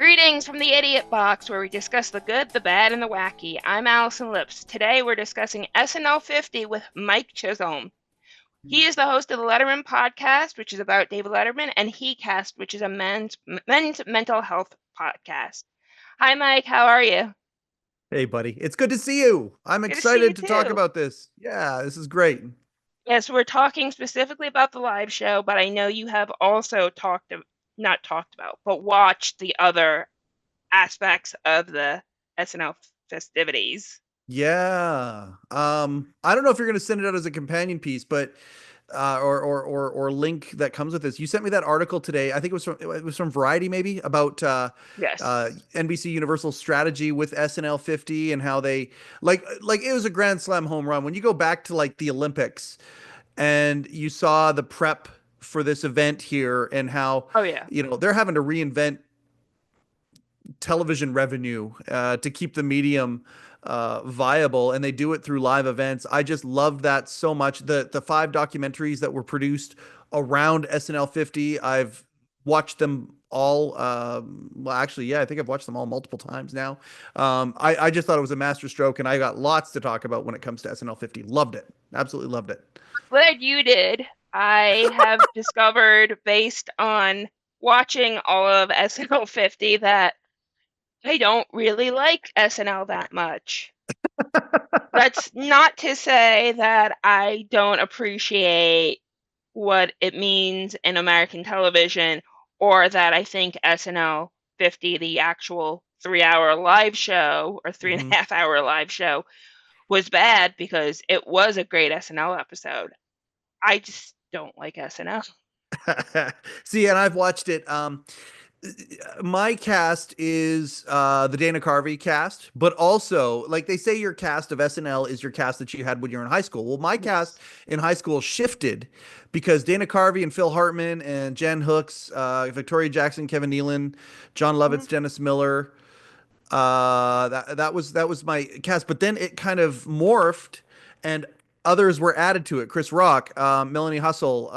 Greetings from the Idiot Box, where we discuss the good, the bad, and the wacky. I'm Allison Lips. Today we're discussing SNL 50 with Mike Chisholm. He is the host of the Letterman Podcast, which is about David Letterman, and heCast, which is a men's mental health podcast. Hi, Mike. How are you? Hey, buddy. It's good to see you. I'm Good to see you excited to talk too. about this. Yeah, this is great. Yes, we're talking specifically about the live show, but I know you have also not talked about, but watched the other aspects of the SNL festivities. Yeah. I don't know if you're going to send it out as a companion piece, but or link that comes with this. You sent me that article today. I think it was from Variety maybe about Yes. NBC Universal strategy with SNL 50 and how they like it was a grand slam home run. When you go back to like the Olympics and you saw the prep for this event here and how Oh yeah. they're having to reinvent television revenue to keep the medium viable, and they do it through live events. I just love that so much. The five documentaries that were produced around SNL 50, I've watched them all. Well, actually, yeah, I think I've watched them all multiple times now. I just thought it was a masterstroke, and I got lots to talk about when it comes to SNL 50. Loved it, absolutely loved it. Glad you did. I have discovered based on watching all of SNL 50 that I don't really like SNL that much. That's not to say that I don't appreciate what it means in American television or that I think SNL 50, the actual 3 hour live show or three and Mhm. a half hour live show, was bad because it was a great SNL episode. I just don't like SNL. See, and I've watched it. My cast is the Dana Carvey cast, but also like they say your cast of SNL is your cast that you had when you were in high school. Well, my cast Yes. in high school shifted because Dana Carvey and Phil Hartman and Jen Hooks, Victoria Jackson, Kevin Nealon, John Mhm. Lovitz, Dennis Miller. That was my cast, but then it kind of morphed, and others were added to it. Chris Rock, Melanie Hustle,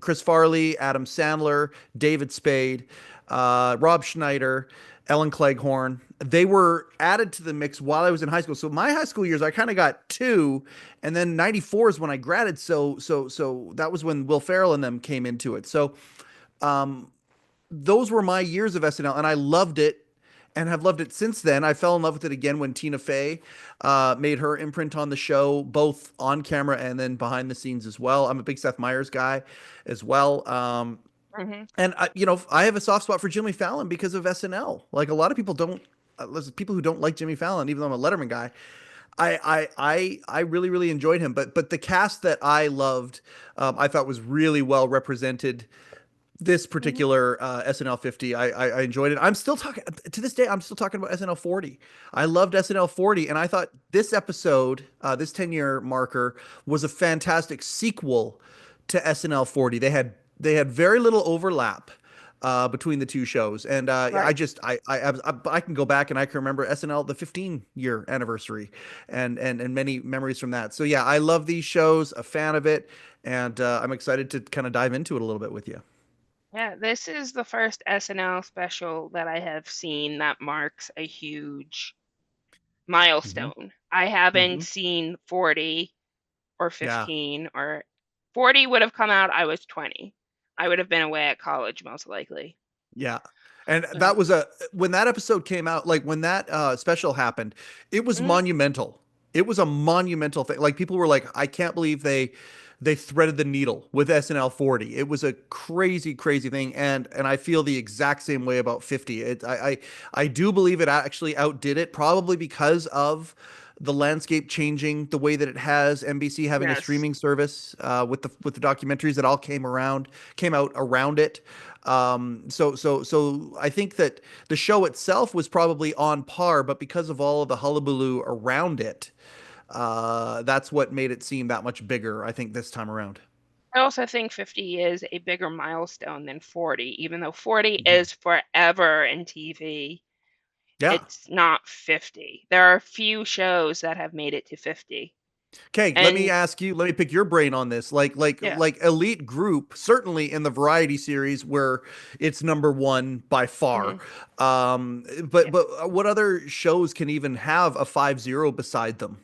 Chris Farley, Adam Sandler, David Spade, Rob Schneider, Ellen Cleghorn. They were added to the mix while I was in high school. So my high school years, I kind of got two, and then '94 is when I graduated. So that was when Will Ferrell and them came into it. So um, those were my years of SNL, and I loved it and have loved it since then. I fell in love with it again when Tina Fey made her imprint on the show, both on camera and then behind the scenes as well. I'm a big Seth Meyers guy as well. Mhm. And I have a soft spot for Jimmy Fallon because of SNL. Like a lot of people don't, there's people who don't like Jimmy Fallon, even though I'm a Letterman guy. I really really enjoyed him, but the cast that I loved, I thought was really well represented this Mhm. particular SNL 50. I enjoyed it. I'm still talking to this day. I'm still talking about SNL 40. I loved SNL 40, and I thought this episode, this 10-year marker, was a fantastic sequel to SNL 40. They had very little overlap between the two shows, and I Right. just I can go back and I can remember SNL the 15-year anniversary, and many memories from that. So yeah, I love these shows. A fan of it, and I'm excited to kind of dive into it a little bit with you. Yeah, this is the first SNL special that I have seen that marks a huge Hmm. milestone. I haven't Hmm. seen 40 or Yeah. 15 or 40 would have come out, I was 20. I would have been away at college most likely. Yeah. And that So, was when that episode came out, like when that special happened, it was mhm. monumental. It was a monumental thing. Like people were like, I can't believe they threaded the needle with SNL 40. It was a crazy, crazy thing. And I feel the exact same way about 50. I do believe it actually outdid it, probably because of the landscape changing the way that it has, NBC having a Yes. streaming service with the documentaries that all came out around it. So I think that the show itself was probably on par, but because of all of the hullabaloo around it, that's what made it seem that much bigger, I think, this time around. I also think 50 is a bigger milestone than 40, even though 40 Mhm. is forever in TV. Yeah. It's not 50. There are few shows that have made it to 50. Okay, let me And ask you, let me pick your brain on this. yeah. Like Elite Group, certainly in the variety series where it's number one by far. Hmm. But Yeah. what other shows can even have a 5-0 beside them?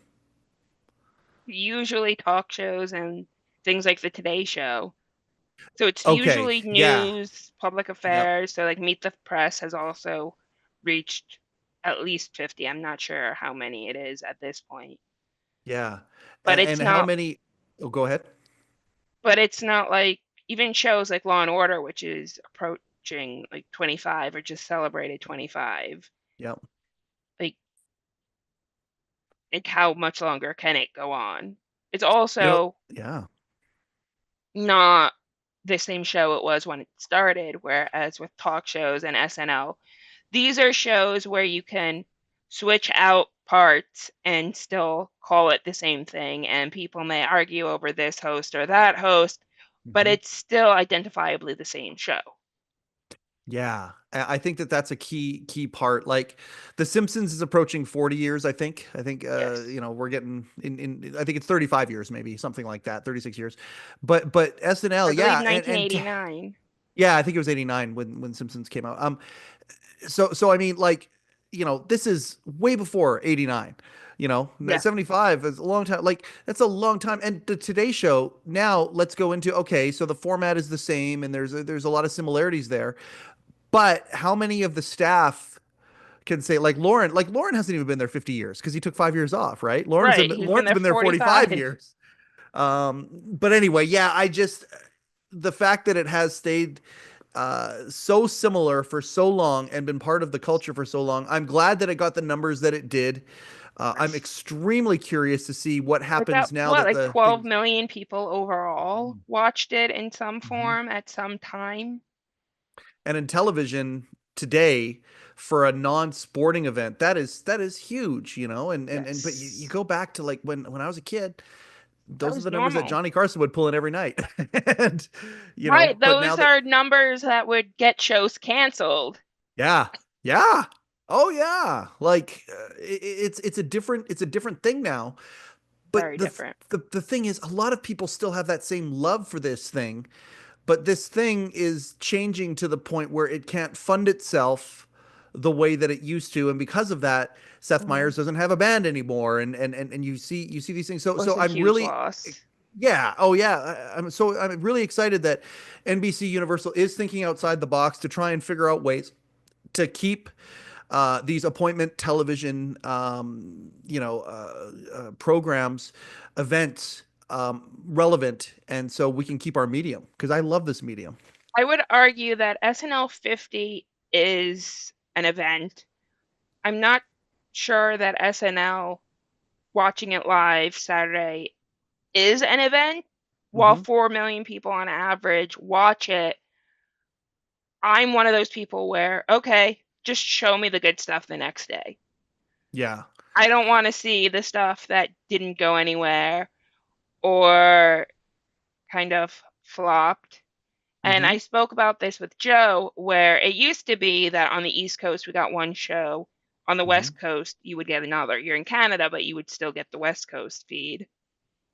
Usually talk shows and things like the Today Show. So it's Okay, usually yeah. news, public Yep. affairs. So like Meet the Press has also reached at least 50. I'm not sure how many it is at this point. Yeah. But it's And how not many? Oh, go ahead. but it's not like even shows like Law and Order, which is approaching like 25 or just celebrated 25. Yep. Like how much longer can it go on? It's You know, also yeah. not the same show it was when it started, whereas with talk shows and SNL, these are shows where you can switch out parts and still call it the same thing, and people may argue over this host or that host, but hmm it's still identifiably the same show. Yeah, I think that that's a key part. Like, The Simpsons is approaching 40 years. Yes. we're getting in. I think it's 35 years, maybe something like that, 36 years. But SNL, I believe yeah, and 1989. yeah, I think it was 89 when Simpsons came out. So I mean, like, this is way before 89. Yeah. 75 is a long time. Like, that's a long time. And the Today Show, now let's go into, okay, so the format is the same and there's a lot of similarities there. But how many of the staff can say, like Lauren hasn't even been there 50 years because he took 5 years off, right? Right. He's been Lauren's there been there 45 45. years. But anyway, yeah, the fact that it has stayed so similar for so long and been part of the culture for so long, I'm glad that it got the numbers that it did. I'm Yes. extremely curious to see what But that, happens now what, that like the 12 things. million people overall watched it in some Mhm. form at some time? And in television today, for a non-sporting event, that is huge, and but you Yes. go back to, like, when I was a kid, That those are was the numbers that normal. Johnny Carson would pull in every night. and Right. but now Those that, are numbers that would get shows canceled. yeah, yeah, oh yeah, like, it's a different thing now. But Very the different. the thing is, a lot of people still have that same love for this thing, but this thing is changing to the point where it can't fund itself the way that it used to, and because of that, Seth Hmm. Meyers doesn't have a band anymore, and you see these things. So Was so a I'm huge really, loss. yeah, oh yeah, I'm really excited that NBC Universal is thinking outside the box to try and figure out ways to keep these appointment television, programs, events, relevant, and so we can keep our medium, because I love this medium. I would argue that SNL 50 is an event. I'm not sure that SNL watching it live Saturday is an event. While hmm 4 million people on average watch it, I'm one of those people where, okay, just show me the good stuff the next day. Yeah. I don't want to see the stuff that didn't go anywhere or kind of flopped. And hmm I spoke about this with Joe, where it used to be that on the East Coast we got one show, on the hmm West Coast you would get another. You're in Canada, but you would still get the West Coast feed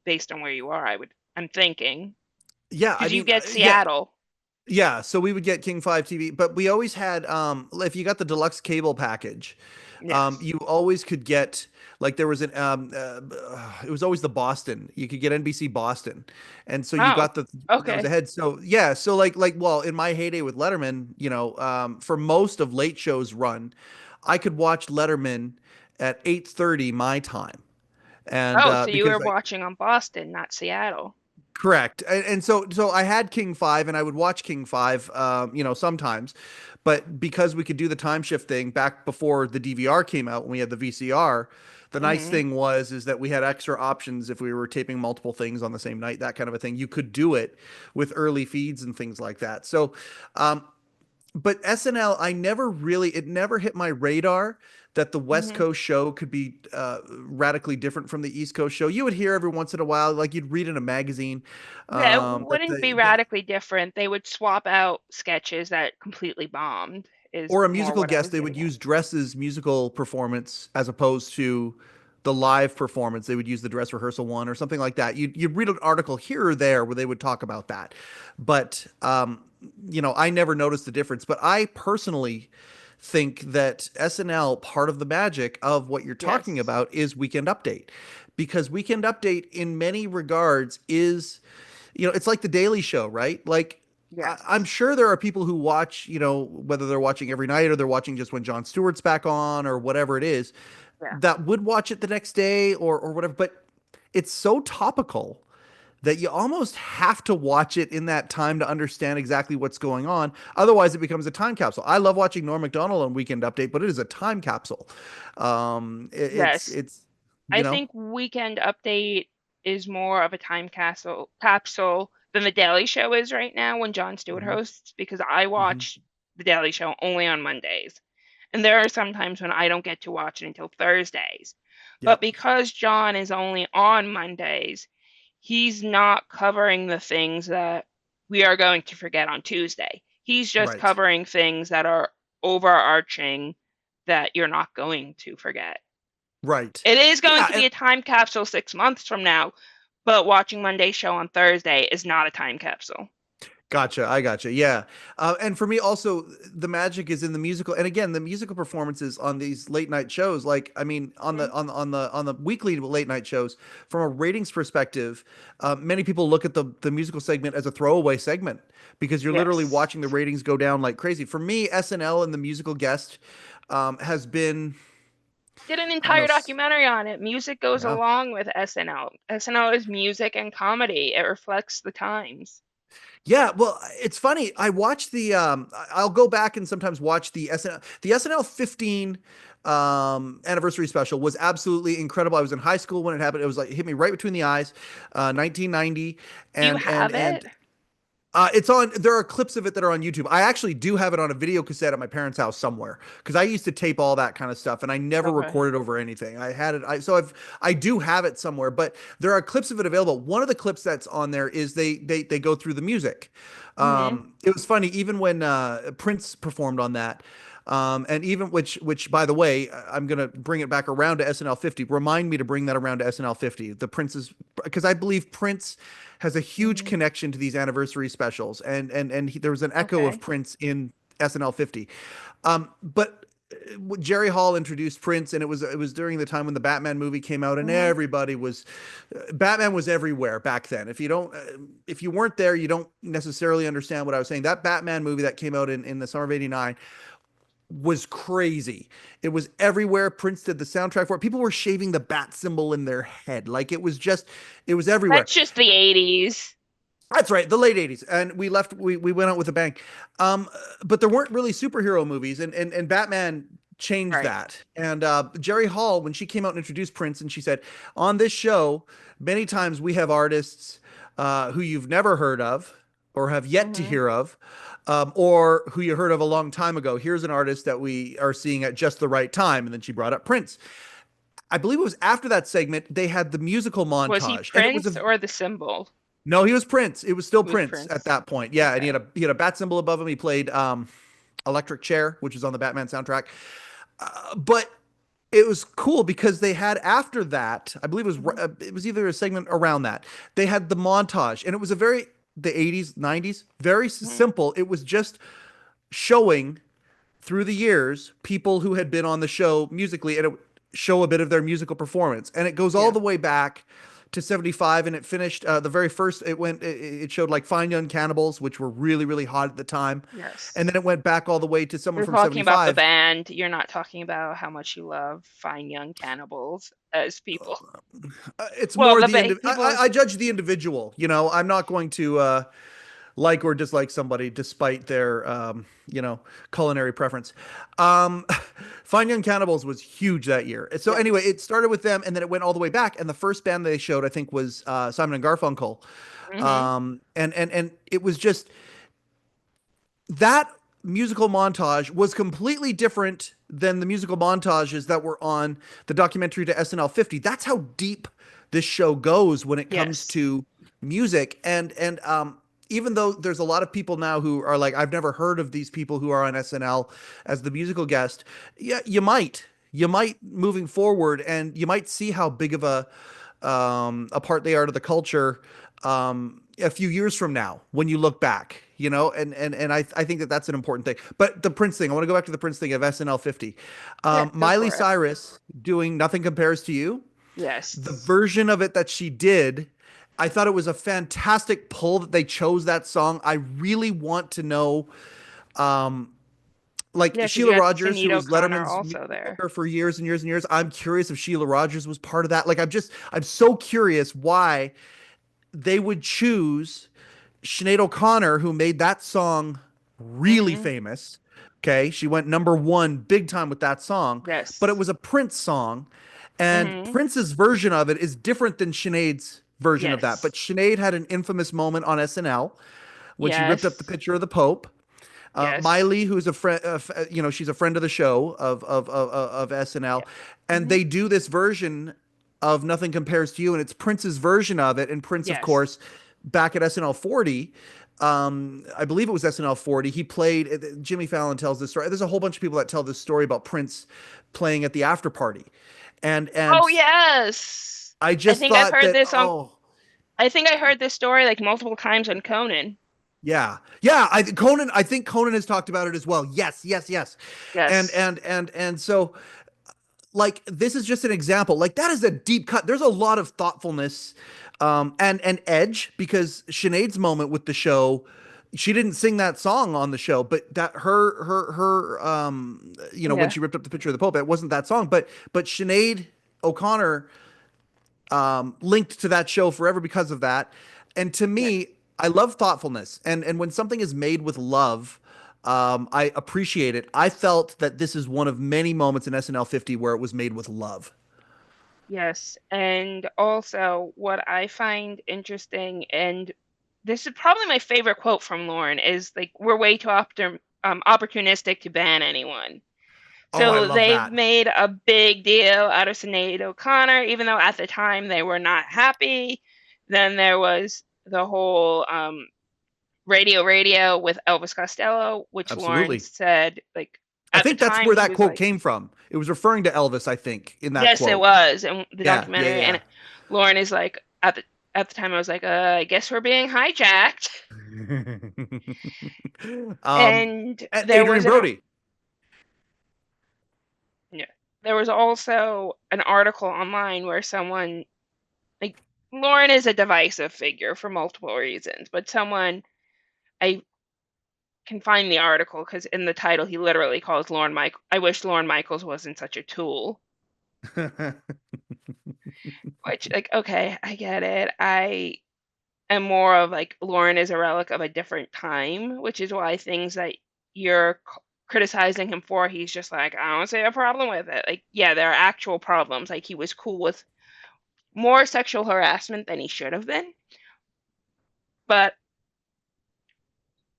based on where you are. I'm thinking Yeah, I because you mean, get yeah, Seattle. yeah. So we would get King 5 TV, but we always had, if you got the deluxe cable package, Yes. you always could get, like, there was it was always the Boston. You could get NBC Boston, and so you Oh, got the that was okay. ahead. So yeah, so like well, in my heyday with Letterman, for most of late show's run, I could watch Letterman at 8:30 my time, and Oh, so you were because I watching on Boston, not Seattle. correct. And so I had King 5 and I would watch King 5, sometimes. But because we could do the time shift thing back before the DVR came out, when we had the VCR, the nice Hmm. thing was is that we had extra options if we were taping multiple things on the same night, that kind of a thing. You could do it with early feeds and things like that. So, um, but SNL, it never hit my radar that the West Hmm. Coast show could be radically different from the East Coast show. You would hear every once in a while, like you'd read in a magazine, Yeah, it that wouldn't be radically different. They would swap out sketches that completely bombed, is or a more musical what I guest, was they would getting at. use Dress's musical performance as opposed to the live performance, they would use the dress rehearsal one or something like that. You'd read an article here or there where they would talk about that, but I never noticed the difference. But I personally think that SNL, part of the magic of what you're talking Yes. about is Weekend Update, because Weekend Update in many regards is, it's like the Daily Show, right? Like, I'm Yes. sure there are people who watch, whether they're watching every night or they're watching just when Jon Stewart's back on or whatever it is, Yeah. that would watch it the next day or whatever. But it's so topical that you almost have to watch it in that time to understand exactly what's going on. Otherwise, it becomes a time capsule. I love watching Norm Macdonald on Weekend Update, but it is a time capsule. Yes. It's I you know. think Weekend Update is more of a time capsule than the Daily Show is right now when Jon Stewart Mhm, hosts, because I mhm. watch the Daily Show only on Mondays. And there are some times when I don't get to watch it until Thursdays. But Yep. because John is only on Mondays, he's not covering the things that we are going to forget on Tuesday. He's just Right. covering things that are overarching that you're not going to forget. Right. It is going Yeah, to and be a time capsule 6 months from now, but watching Monday's show on Thursday is not a time capsule. gotcha. I gotcha. Yeah. And for me also, the magic is in the musical. And again, the musical performances on these late night shows, like, I mean, Mhm. on the weekly late night shows, from a ratings perspective, many people look at the musical segment as a throwaway segment because you're literally Yes. watching the ratings go down like crazy. For me, SNL and the musical guest has been, Did an I don't know. entire documentary on it. Music goes Yeah. along with SNL. SNL is music and comedy. It reflects the times. Yeah, well, it's funny. I watch the I'll go back and sometimes watch the SNL 15 anniversary special was absolutely incredible. I was in high school when it happened. It was like it hit me right between the eyes. 1990, Do you and have it? it's on. There are clips of it that are on YouTube. I actually do have it on a video cassette at my parents' house somewhere because I used to tape all that kind of stuff, and I never Okay. recorded over anything. I had it. I do have it somewhere, but there are clips of it available. One of the clips that's on there is they go through the music. Hmm. It was funny even when Prince performed on that. And even which by the way, I'm gonna bring it back around to SNL 50. Remind me to bring that around to SNL 50. The Prince's, because I believe Prince has a huge Hmm. connection to these anniversary specials, and there was an echo of Okay. Prince in SNL 50. But Jerry Hall introduced Prince, and it was during the time when the Batman movie came out, and Hmm. everybody was Batman was everywhere back then. If you weren't there, you don't necessarily understand what I was saying. That Batman movie that came out in the summer of '89 was crazy. It was everywhere. Prince did the soundtrack for it. People were shaving the bat symbol in their head. Like it was everywhere. That's just the 80s. That's right, the late '80s, and we went out with a bang. Um, but there weren't really superhero movies, and Batman changed Right. that. And Jerry Hall, when she came out and introduced Prince, and she said, on this show, many times we have artists who you've never heard of or have yet to Hmm. hear of, or who you heard of a long time ago. Here's an artist that we are seeing at just the right time, and then she brought up Prince. I believe it was after that segment they had the musical Was he montage, and it was a Prince or the symbol? no, he was Prince. It was still He was Prince at Prince. that point. Yeah, and Okay. he had a bat symbol above him. He played Electric Chair, which is on the Batman soundtrack. But it was cool because they had after that, I believe Hmm. it was either a segment around that. They had the montage, and it was a very the '80s, '90s, very Hmm. simple. It was just showing through the years people who had been on the show musically, and it would show a bit of their musical performance, and it goes all Yeah. the way back to '75, and it finished the very first. It showed like Fine Young Cannibals, which were really hot at the time, and Yes. then it went back all the way to someone You're from talking about the '75. band. You're not talking about how much you love fine young cannibals as people. It's Well, more the the people. I judge the individual. I'm not going to like or dislike somebody despite their culinary preference. Um, Fine Young Cannibals was huge that year. So anyway, Yes. it started with them, and then it went all the way back. And the first band they showed, I think, was Simon and Garfunkel. Hmm. And it was just that musical montage was completely different than the musical montages that were on the documentary to SNL 50. That's how deep this show goes when it comes Yes. to music. And even though there's a lot of people now who are like, I've never heard of these people who are on SNL as the musical guest. Yeah, you might. you might moving forward, and you might see how big of a part they are to the culture a few years from now when you look back, you know, and I think that that's an important thing. But the Prince thing, I want to go back to the Prince thing of SNL 50. Yeah, go Miley for it. Cyrus doing Nothing Compares to You, the Yes. version of it that she did, I thought it was a fantastic pull that they chose that song. I really want to know, um, like Yeah, because you Sheila had Rogers, who Sinead was O'Connor Letterman's also music there. booker for years and years and years. I'm curious if Sheila Rogers was part of that. Like, I'm so curious why they would choose Sinead O'Connor, who made that song really Hmm. famous. Okay, she went number one big time with that song, but it Yes. was a Prince song, and Hmm. Prince's version of it is different than Sinead's version of that. But Yes. Sinead had an infamous moment on SNL when she ripped up the Yes. picture of the Pope. Yes. Miley, who's a friend, you know, she's a friend of the show of SNL, Yeah. and Hmm. they do this version of Nothing Compares to You, and it's Prince's version of it. And Prince, of Yes. course, back at SNL 40, I believe it was SNL 40, he played. Jimmy Fallon tells this story. There's a whole bunch of people that tell this story about Prince playing at the after party, and Oh yes. I I just think I've thought heard that, this on. oh, I think I heard this story like multiple times on Conan. yeah, yeah. Conan. I think Conan has talked about it as well. Yes, yes, yes. Yes. And so, like, this is just an example. Like, that is a deep cut. There's a lot of thoughtfulness, and edge, because Sinead's moment with the show, she didn't sing that song on the show, but that her you know, when Yeah. she ripped up the picture of the Pope, it wasn't that song, but Sinead O'Connor linked to that show forever because of that. And to Yeah. me, I love thoughtfulness, and when something is made with love, I appreciate it. I felt that this is one of many moments in SNL 50 where it was made with love. Yes. And also, what I find interesting, and this is probably my favorite quote from Lauren, is like, we're way too opportunistic to ban anyone. Oh, I So love they've that. made a big deal out of Sinead O'Connor, even though at the time they were not happy. Then there was the whole radio with Elvis Costello, which Lauren Absolutely. said, like, I at the think that's time where he that was quote like, came from. It was referring to Elvis, I think, in that yes, it quote. was in the Yeah, yeah, documentary. yeah. And Lauren is like, at the time I was like, I guess we're being hijacked. um, And and there Adrian was an Brody. yeah, there was also an article online where someone, like, Lauren is a divisive figure for multiple reasons, but someone, I can find the article because in the title he literally calls Lauren Michael. I wish Lauren Michaels wasn't such a tool. Which, like, okay, I get it. I am more of like, Lauren is a relic of a different time, which is why things that you're criticizing him for, he's just like, I don't see a problem with it. Like, yeah, there are actual problems. Like, he was cool with more sexual harassment than he should have been. But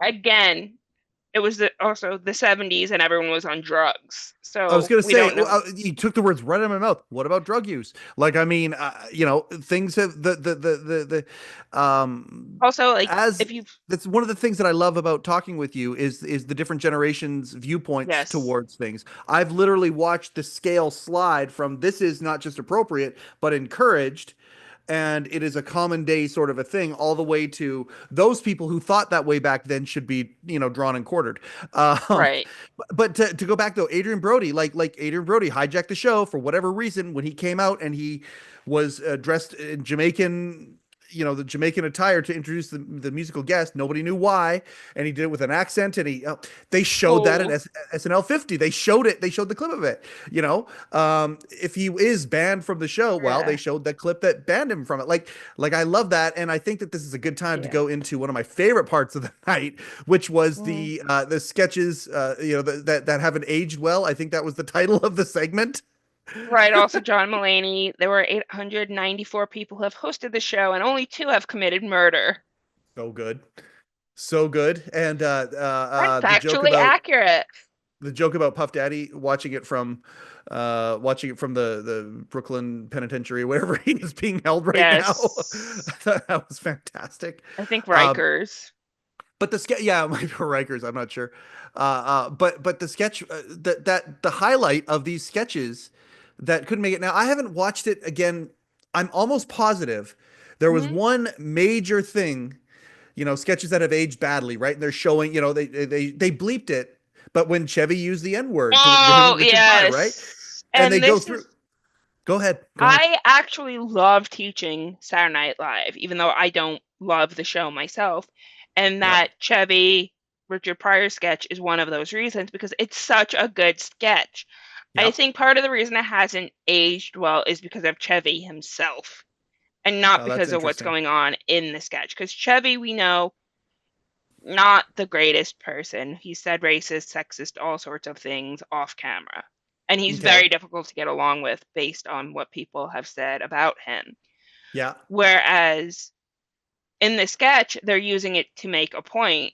again, it was also the 70s and everyone was on drugs. I was So gonna we say, don't well, know. you took the words right out of my mouth. What about drug use? Like, I mean, you know, things have Also, like, as if you, that's one of the things that I love about talking with you is the different generations' viewpoints yes, towards things. I've literally watched the scale slide from this is not just appropriate, but encouraged, and it is a common day sort of a thing, all the way to those people who thought that way back then should be, you know, drawn and quartered. Um, right. but to go back though, Adrian Brody, like Adrian Brody hijacked the show for whatever reason when he came out and he was dressed in Jamaican, you know, the Jamaican attire to introduce the musical guest. Nobody knew why, and he did it with an accent. And they showed that at Oh, SNL 50. They showed it. They showed the clip of it. You know, if he is banned from the show, well, they yeah, showed the clip that banned him from it. Like I love that, and I think that this is a good time to yeah. go into one of my favorite parts of the night, which was Mm. the sketches, you know, that haven't aged well. I think that was the title of the segment. Right. Also, John Mulaney. There were 894 people who have hosted the show, and only two have committed murder. So good, so good, and That's the joke factually about accurate. Puff Daddy watching it from the Brooklyn Penitentiary, wherever he is being held right now. I Yes. thought that was fantastic. I think Um, Rikers. But the sketch, yeah, it might be Rikers. I'm not sure. But the sketch that the highlight of these sketches that couldn't make it. Now I haven't watched it again. I'm almost positive there was Hmm. one major thing, sketches that have aged badly, right? And they're showing, they bleeped it, but when Chevy used the N word to him Oh, and Richard Pryor, right? yes. And they And go this through. is, Go ahead. Go ahead. I actually love teaching Saturday Night Live, even though I don't love the show myself. And Yep. that Chevy Richard Pryor sketch is one of those reasons because it's such a good sketch. I Yep. think part of the reason it hasn't aged well is because of Chevy himself and not Oh, that's because of what's interesting. going on in the sketch. Because Chevy, we know, not the greatest person. He said racist, sexist, all sorts of things off camera. And he's Okay. very difficult to get along with based on what people have said about him. Yeah. Whereas in the sketch, they're using it to make a point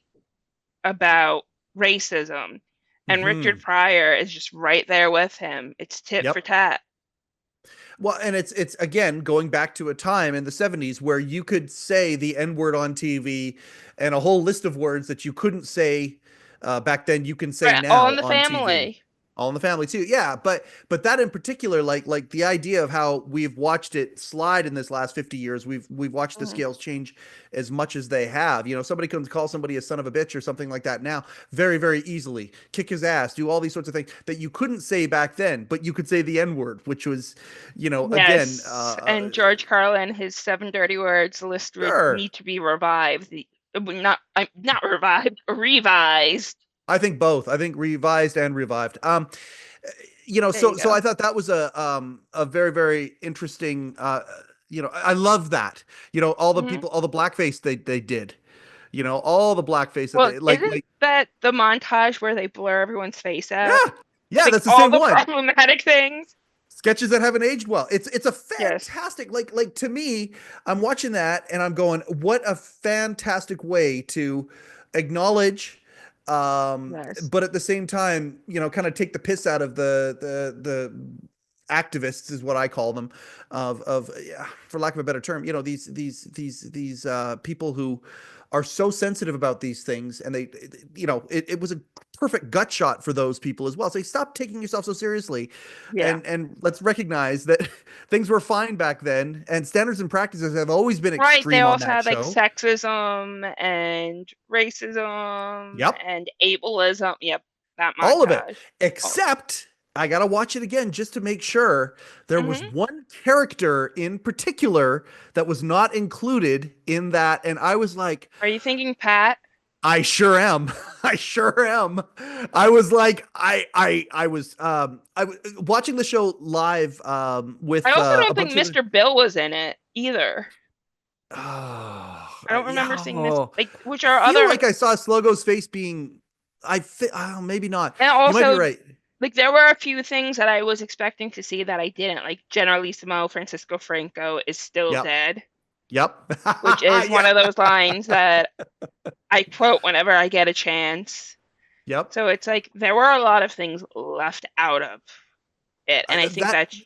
about racism. And Richard Hmm. Pryor is just right there with him. It's tit for Yep. tat. Well, and it's again going back to a time in the 70s where you could say the N word on TV and a whole list of words that you couldn't say back then you can say Right, all now in the on TV. family. All in the Family too. Yeah, but that in particular, like the idea of how we've watched it slide in this last 50 years, we've watched the Mhm. scales change as much as they have. Somebody can call somebody a son of a bitch or something like that now very, very easily. Kick his ass, do all these sorts of things that you couldn't say back then, but you could say the N word, which was, again, Yes, and George Carlin, his seven dirty words list would sure. need to be revived. Not revived, revised. I think both. I think revised and revived. There you So I go. thought that was a very, very interesting. I love that. All the Hmm. people, all the blackface they did. All the blackface that Well, they isn't that the montage where they blur everyone's face yeah, out? yeah, Like that's the all same the one. problematic things? Sketches that haven't aged well. It's a Yes, fantastic, like to me, I'm watching that and I'm going, what a fantastic way to acknowledge, yes. but at the same time, kind of take the piss out of the activists is what I call them, of yeah, for lack of a better term, these people who are so sensitive about these things, and it was a perfect gut shot for those people as well. So stop taking yourself so seriously, Yeah. and let's recognize that things were fine back then, and standards and practices have always been Right, they extreme on also that had like show. sexism and racism Yep, and ableism. Yep, that all of it, montage. Oh. except I gotta watch it again just to make sure there was Hmm. one character in particular that was not included in that, and I was like, Are you thinking Pat? I sure am. I sure am. I was like, I was, watching the show live, I with, also a don't think bunch of the, Mr. Bill was in it either. oh, I don't yeah, remember seeing this. oh, Like, which I are feel other, like I saw Slogo's face being, oh, maybe not. and You might be also right. like there were a few things that I was expecting to see that I didn't. Like Generalissimo Francisco Franco is still Yep. dead, Yep. which is one Yeah. of those lines that I quote whenever I get a chance. Yep. So it's like there were a lot of things left out of it, and I think That, that's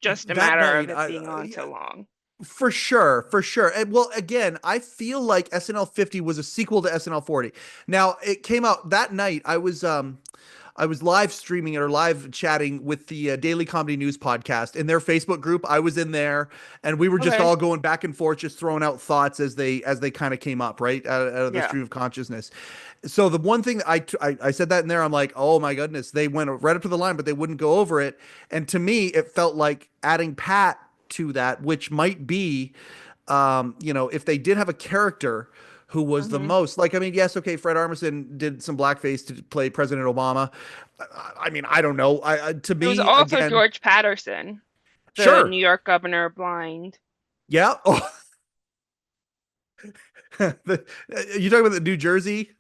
just a that matter of night, it being on so long. for sure, for sure. And well, again, I feel like SNL 50 was a sequel to SNL 40. Now, it came out that night. I was live streaming it or live chatting with the Daily Comedy News podcast in their Facebook group. I was in there, and we were just Okay. all going back and forth, just throwing out thoughts as they kind of came up, right, out of the Yeah. stream of consciousness. So the one thing that I said that in there, I'm like, oh my goodness, they went right up to the line, but they wouldn't go over it. And to me, it felt like adding Pat to that, which might be, if they did have a character who was the Hmm. most like, I mean, yes, okay, Fred Armisen did some blackface to play President Obama. I mean, I don't know. To It was me, also again, George Patterson, the sure, New York governor blind. yeah. Oh, you talking about the New Jersey,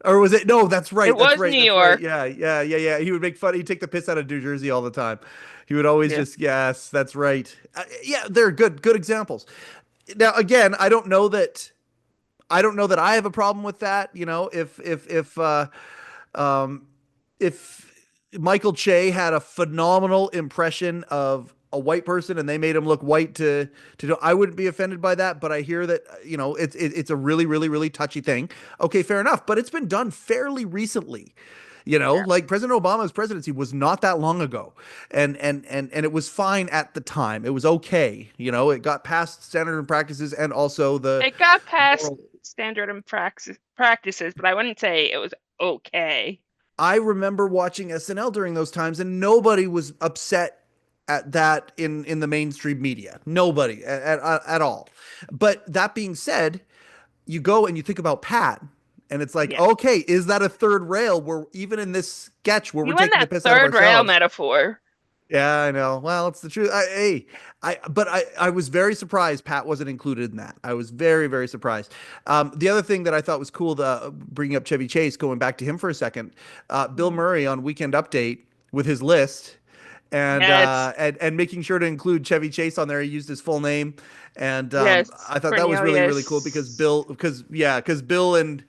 or was it? No, that's It right. That's was right. New That's right. York. Yeah, yeah, yeah, yeah. He would make fun. He'd take the piss out of New Jersey all the time. He would always Yeah. just, yes, that's right. Yeah, they're good examples. Now, again, I don't know that I have a problem with that. Um, if Michael Che had a phenomenal impression of a white person and they made him look white to do, I wouldn't be offended by that, but I hear that it's a really really really touchy thing. Okay, fair enough, but it's been done fairly recently. Yeah. Like President Obama's presidency was not that long ago, and it was fine at the time. It was okay. It got past standard and practices and also the It got past moral. standard and practices, but I wouldn't say it was okay. I remember watching SNL during those times, and nobody was upset at that in the mainstream media. Nobody at all. But that being said, you go and you think about Pat, and it's like, Yeah. okay, is that a third rail? Where even in this sketch where we're You and taking the that piss out of third rail ourselves. metaphor. Yeah, I know. Well, it's the truth. But I was very surprised Pat wasn't included in that. I was very, very surprised. The other thing that I thought was cool, bringing up Chevy Chase, going back to him for a second, Bill Mhm. Murray on Weekend Update with his list, and Yes, uh, and and making sure to include Chevy Chase on there. He used his full name, and yes, I thought that was really, really cool Cornelius. because Bill and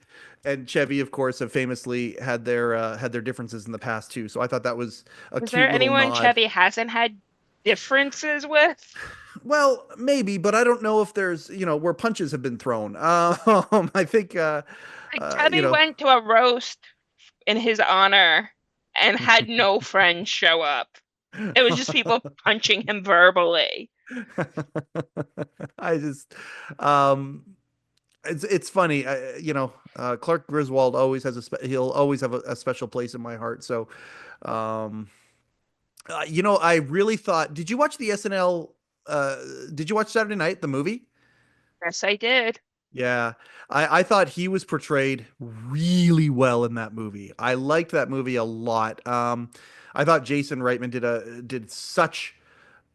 Chevy, of course, have famously had their differences in the past too. So I thought that was a Is there cute little anyone nod. Chevy hasn't had differences with? Well, maybe, but I don't know if there's where punches have been thrown. I think Like uh, you Chevy know. went to a roast in his honor and had no friends show up. It was just people punching him verbally. I just um it's funny. Clark Griswold always has he'll always have a special place in my heart. So um I really thought, did you watch the SNL uh did you watch Saturday Night, the movie? Yes, I did. Yeah, I thought he was portrayed really well in that movie. I liked that movie a lot. I thought Jason Reitman did such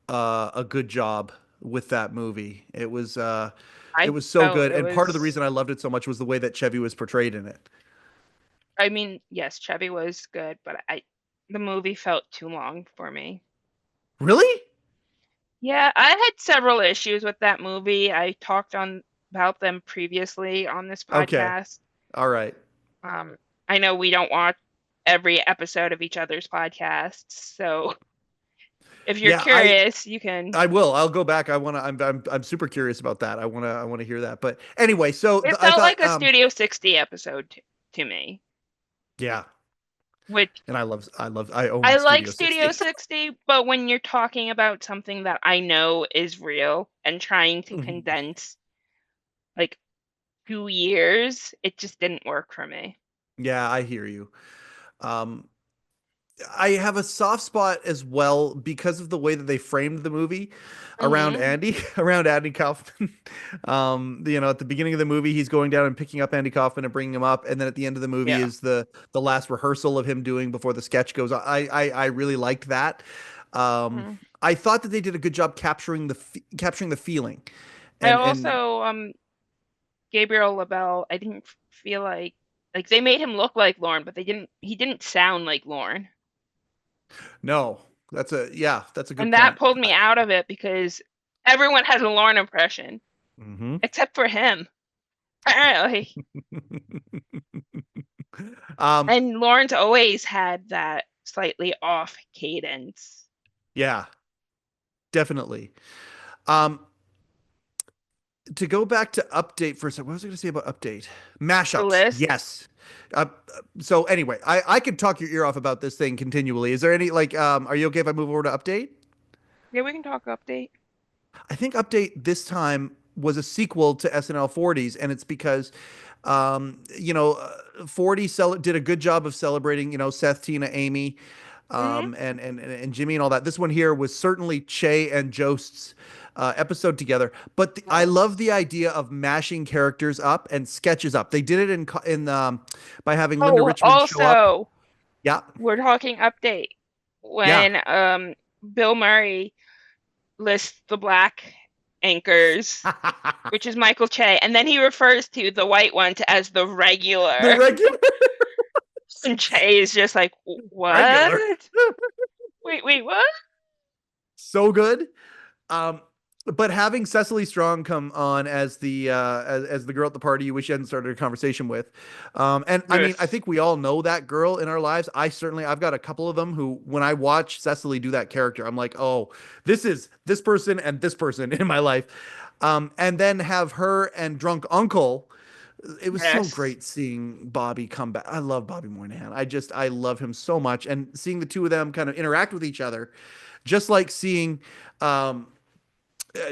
a good job with that movie. It I was so felt good, it and part of the was. reason I loved it so much was the way that Chevy was portrayed in it. I mean, yes, Chevy was good, but the movie felt too long for me. Really? Yeah, I had several issues with that movie. I talked on about them previously on this Okay. podcast. All right. Um, I know we don't watch every episode of each other's podcasts, so if you're Yeah, I curious, you can. I will. I'll go back. I'm super curious about that. I want to hear that. But anyway, so It I felt thought like a Studio 60 episode to me, yeah, which and I own I like Studio Studio 60. 60, but when you're talking about something that I know is real and trying to condense like 2 years, it just didn't work for me. Yeah, I hear you. Um I have a soft spot as well because of the way that they framed the movie around Hmm. Andy, around Andy Kaufman. At the beginning of the movie, he's going down and picking up Andy Kaufman and bringing him up, and then at the end of the movie Yeah. is the last rehearsal of him doing before the sketch goes on. I really liked that. Um, Mhm. I thought that they did a good job capturing the feeling, I and also Gabriel Labelle, I didn't feel like they made him look like Lorne, but he didn't sound like Lorne. no, that's a good And that point. pulled me out of it because everyone has a Lorne impression Hmm. except for him. Apparently. um, And Lorne's always had that slightly off cadence. yeah, definitely. Um, to go back to update for a second, what was I going to say about update? The Mashups, list. yes. So anyway, I could talk your ear off about this thing continually. Is there any are you okay if I move over to update? Yeah, we can talk update. I think update this time was a sequel to SNL 40s, and it's because 40 did a good job of celebrating Seth, Tina, Amy, Hmm. and Jimmy and all that. This one here was certainly Che and Jost's episode together, but I love the idea of mashing characters up and sketches up. They did it by having Linda Oh, Richmond show up. also, Yeah, we're talking update yeah. when Bill Murray lists the black anchors, which is Michael Che, and then he refers to the white ones as the The regular. regular And Che is just like, regular. what? Wait, what? So good. Um, but having Cecily Strong come on as as the girl at the party you wish you hadn't started a conversation with, and I mean, I Yes. think we all know that girl in our lives. I've got a couple of them who, when I watch Cecily do that character, I'm like, oh, this is this person in my life, and then have her and Drunk Uncle. It was so Yes. great seeing Bobby come back. I love Bobby Moynihan. I love him so much, and seeing the two of them kind of interact with each other, just like seeing. Um,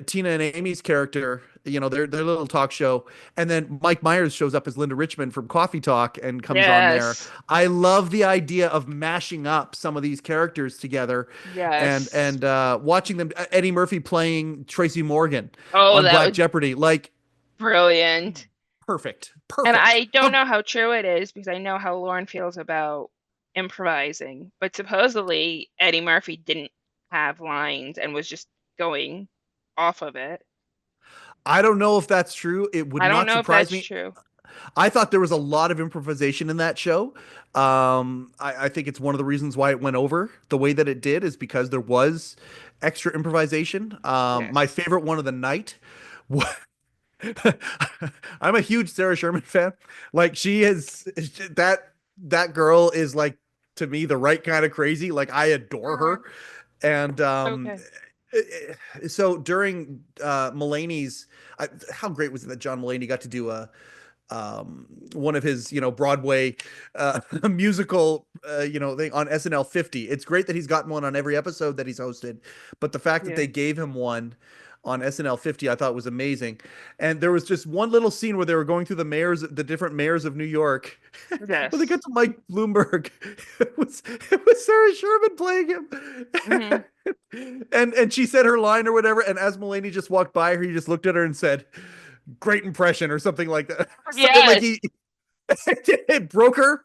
Tina and Amy's character, their little talk show, and then Mike Myers shows up as Linda Richmond from Coffee Talk and comes on there. Yes. I love the idea of mashing up some of these characters together, and Yes. watching them. Eddie Murphy playing Tracy Morgan Oh, on that Black was Jeopardy, like brilliant. perfect, And perfect. I don't Oh, know how true it is because I know how Lauren feels about improvising, but supposedly Eddie Murphy didn't have lines and was just going off of it. I don't know if that's true. It would I don't not know if surprise that's me. true. I thought there was a lot of improvisation in that show. I think it's one of the reasons why it went over the way that it did is because there was extra improvisation. My Yes. favorite one of the night. wa- I'm a huge Sarah Sherman fan. Like she is that girl is like to me the right kind of crazy. Like I adore Uh-huh. her. And Okay. so during Mulaney's, how great was it that John Mulaney got to do a one of his Broadway musical thing on SNL 50. It's great that he's gotten one on every episode that he's hosted, but the fact that Yeah. they gave him one on SNL 50 I thought was amazing. And there was just one little scene where they were going through the different mayors of New York. When they got Yes. to Mike Bloomberg, it was Sarah Sherman playing Hmm. him. And she said her line or whatever, and as Mulaney just walked by her, he just looked at her and said, great impression or something like that. Something like Yes. he it broke her,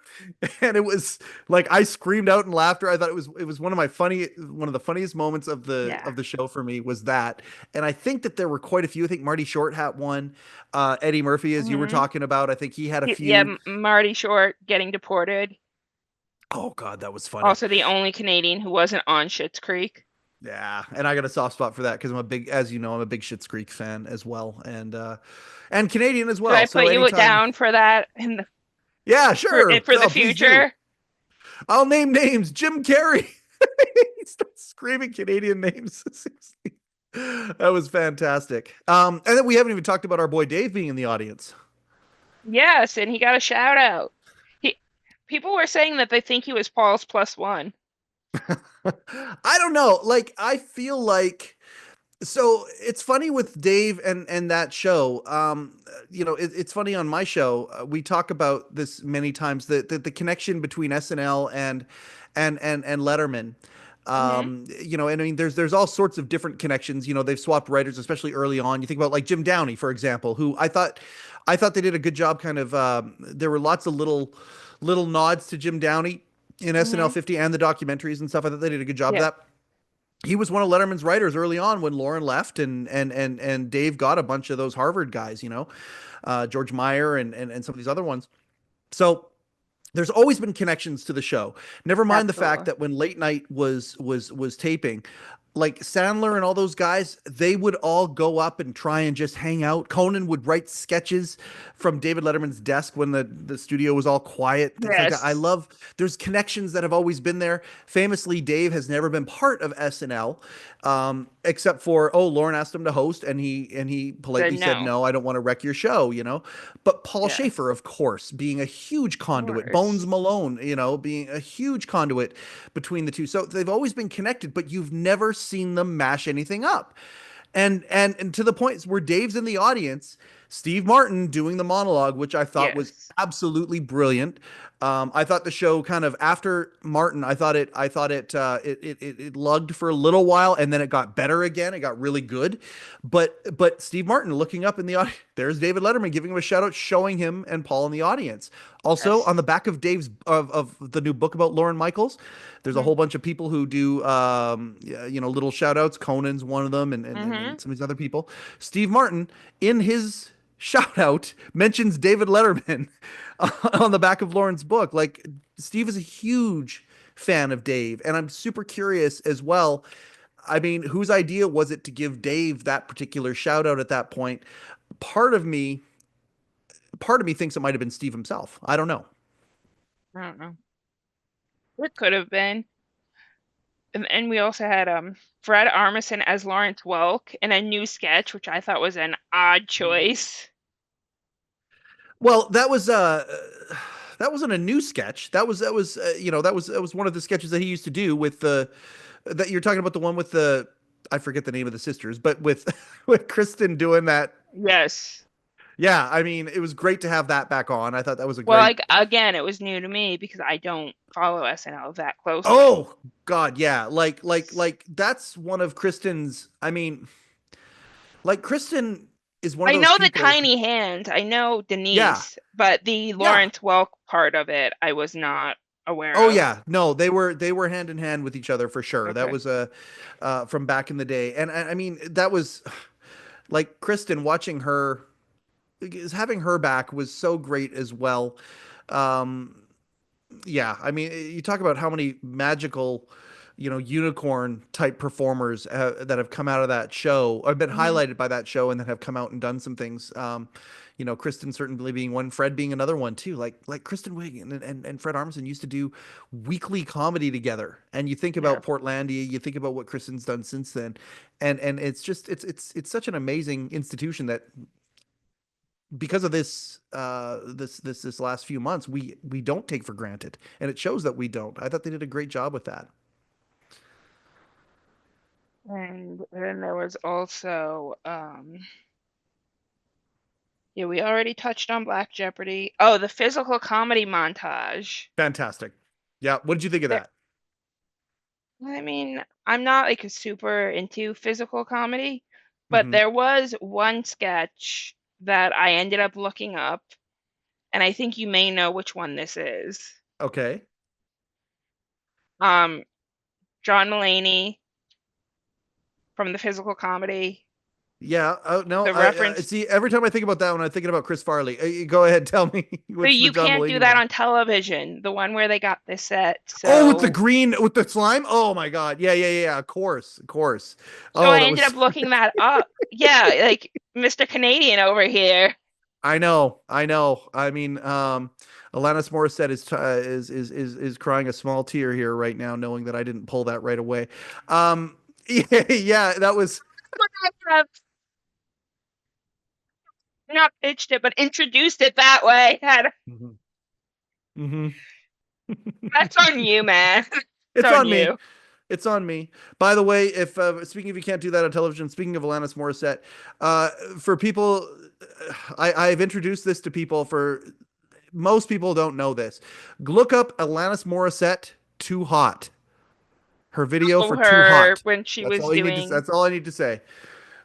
and it was like I screamed out and laughed. I thought it was one of the funniest moments of the Yeah. show for me was that. And I think that there were quite a few. I think Marty Short had one. Eddie Murphy, as you were Hmm. talking about, I think he had a Yeah, few. Marty Short getting deported. Oh God, that was funny. Also the only Canadian who wasn't on Schitt's Creek. Yeah, and I got a soft spot for that because as you know, I'm a big Schitt's Creek fan as well, and Canadian as Should well. I So put you anytime, down for that yeah, sure. for the Oh, please do. future? I'll name names. Jim Carrey. He starts screaming Canadian names. That was fantastic. And then we haven't even talked about our boy Dave being in the audience. Yes, and he got a shout out. He People were saying that they think he was Paul's plus one. I don't know. Like, I feel like so it's funny with Dave and that show. It's funny on my show. We talk about this many times. The connection between SNL and Letterman. Hmm. And I mean, there's all sorts of different connections. They've swapped writers, especially early on. You think about like Jim Downey, for example, who I thought they did a good job. Kind of, there were lots of little nods to Jim Downey in SNL Hmm. 50 and the documentaries and stuff. I thought they did a good job of Yeah. that. He was one of Letterman's writers early on when Lauren left, and Dave got a bunch of those Harvard guys, George Meyer and some of these other ones. So there's always been connections to the show. Never mind the fact Absolutely. that when late night was taping, like Sandler and all those guys, they would all go up and try and just hang out. Conan would write sketches from David Letterman's desk when the studio was all quiet, things like that. I Yes. love there's connections that have always been there. Famously, Dave has never been part of SNL, except for Lauren asked him to host, and he Said politely said no. no, I don't want to wreck your show. But Paul Yes. Schaefer, of course, being a huge Of conduit, Bones course. Malone, being a huge conduit between the two. So they've always been connected, but you've never seen them mash anything up. And to the point where Dave's in the audience, Steve Martin doing the monologue, which I thought was Yes. absolutely brilliant. I thought the show kind of after Martin, it lugged for a little while and then it got better again. It got really good. But Steve Martin looking up in the audience, there's David Letterman giving him a shout out, showing him and Paul in the audience. Also, Yes. on the back of Dave's of the new book about Lauren Michaels, there's a Hmm. whole bunch of people who do little shout outs. Conan's one of them, Hmm. and some of these other people. Steve Martin in his shout out mentions David Letterman on the back of Lauren's book. Like Steve is a huge fan of Dave, and I'm super curious as well. I mean, whose idea was it to give Dave that particular shout out at that point? Part of me, part of me thinks it might have been Steve himself. I don't know. I don't know. It could have been. And we also had Fred Armisen as Lawrence Welk in a new sketch, which I thought was an odd choice. Well, that wasn't a new sketch. That was that was one of the sketches that he used to do with the that you're talking about, the one with the, I forget the name of the sisters, but with with Kristen doing that. Yes. Yeah, I mean, it was great to have that back on. I thought that was a Well, great. like again, it was new to me because I don't follow SNL that closely. Oh God, yeah. Like that's one of Kristen's. I mean, like Kristen is one of I those know the people. tiny hands. I know Yeah, Denise, but the yeah. Lawrence Welk part of it, I was not Oh aware of. yeah, no, they were hand in hand with each other for sure. That Okay. was a from back in the day, and I mean that was like Kristen, watching her, having her back was so great as well. Um, yeah, I mean, you talk about how many magical, unicorn type performers that have come out of that show, or been Hmm. highlighted by that show, and that have come out and done some things. Kristen certainly being one, Fred being another one too. Like Kristen Wiig and Fred Armisen used to do weekly comedy together. And you think Yeah. about Portlandia, you think about what Kristen's done since then, and it's just it's such an amazing institution that because of this last few months we don't take for granted, and it shows that we don't. I thought they did a great job with that. And then there was also yeah, we already touched on Black Jeopardy. Oh, the physical comedy montage. Fantastic. Yeah, what did you think of There, that? I mean, I'm not like super into physical comedy, but Hmm. there was one sketch that I ended up looking up, and I think you may know which one this is. Okay. Um, John Mulaney from the physical comedy. Yeah. Oh no, The I reference, see, every time I think about that one, I'm thinking about Chris Farley. Go ahead, tell me. so What's the you John can't do Mulaney that one? on television, the one where they got this set. Oh, with the So green, with the slime. Oh my God. Yeah, yeah, yeah. Of course, of course. so Oh, I that ended up was. looking that up. Yeah, like Mr. Canadian over here. I know, I know. I mean, Alanis Morissette is crying a small tear here right now, knowing that I didn't pull that right away. Yeah, yeah, that was. I have not pitched it, but introduced it that way. Mhm. Mhm. That's on you, man. It's It's on on me. you. It's on me. By the way, if speaking of, you can't do that on television, speaking of Alanis Morissette, for people, I've introduced this to people. For most people, don't know this. Look up Alanis Morissette "Too Hot." Her video Oh, for "Too her Hot." when she That's was all you need to. doing That's all I need to say.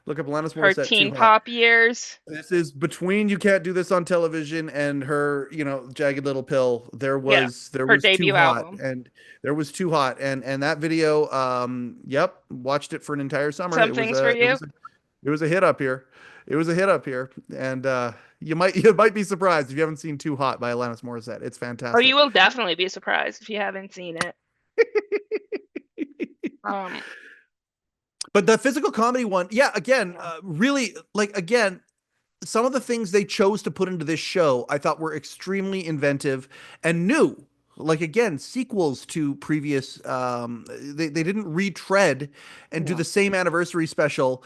Look up Alanis her Morissette "Too teen Hot." pop years. This is between "You Can't Do This on Television" and her, "Jagged Little Pill." There Yeah, was there her was "Too debut Hot," album. and there was "Too Hot," and that video. Yep, watched it for an entire summer. Some It was things for a it you. was a it was a hit up here. It was a hit up here, and you might be surprised if you haven't seen "Too Hot" by Alanis Morissette. It's Oh, you fantastic. will definitely be surprised if you haven't seen it. Um, But the physical comedy one, yeah, again, yeah, really, like, again, some of the things they chose to put into this show I thought were extremely inventive and new. Like, again, sequels to previous, they didn't retread and do yeah, the same anniversary special.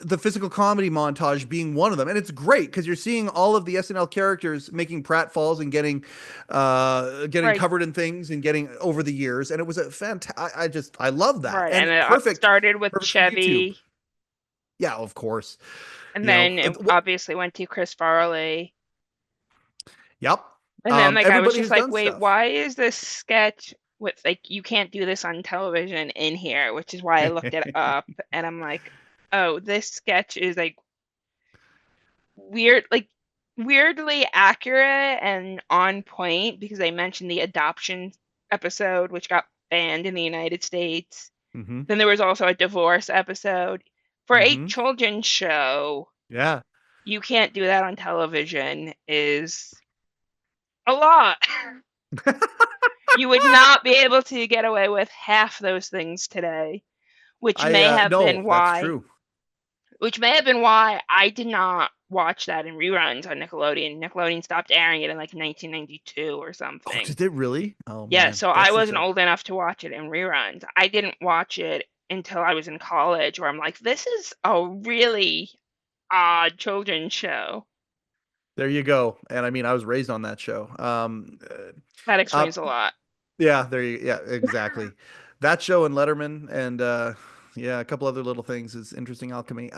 The physical comedy montage being one of them, and it's great because you're seeing all of the SNL characters making pratfalls and getting right, covered in things and getting over the years, and it was a fantastic. I love that, right. And and it perfect, started with perfect for YouTube. Chevy, Yeah, of course. and You know, then it obviously went to Chris Farley. yep. And then like I was Everybody just who's like, done wait, stuff. why is this sketch with like you can't do this on television in here, which is why I looked it up and I'm like, oh, this sketch is like weird, like weirdly accurate and on point because they mentioned the adoption episode, which got banned in the United States. Hmm. Then there was also a divorce episode. For a Hmm. children's show, Yeah. you can't do that on television is a lot. You would not be able to get away with half those things today, which I may have no, been that's why true. I did not watch that in reruns on Nickelodeon. Nickelodeon stopped airing it in like 1992 or Oh, something. did it really? Oh Yeah, man, so I that's such wasn't a old enough to watch it in reruns. I didn't watch it until I was in college, where I'm like, this is a really odd children's show. there you go. And I mean, I was raised on that show. That Uh, explains a lot. yeah, yeah, exactly. That show and Letterman and yeah, a couple other little things is interesting alchemy.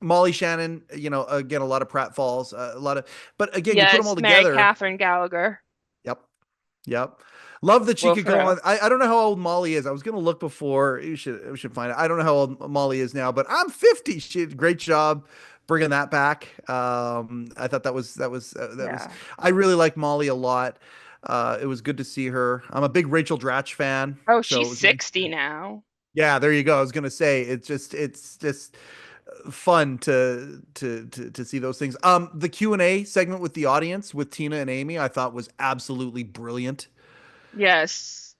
Molly Shannon, again, a lot of pratfalls, a lot of, but again, you put them all Yes, Mary together. Catherine Gallagher. Yep. Yep. Love that she Will could go Ferrell. on. I don't know how old Molly is. I was gonna look before. We should find it. I don't know how old Molly is now, but I'm 50. She did a great job bringing that back. I thought that was. Yeah. I really like Molly a lot. It was good to see her. I'm a big Rachel Dratch fan, Oh, so it she's was nice. 60 now. Yeah, there you go. I was gonna say it's just fun to see those things. The Q&A segment with the audience with Tina and Amy, I thought was absolutely brilliant. Yes.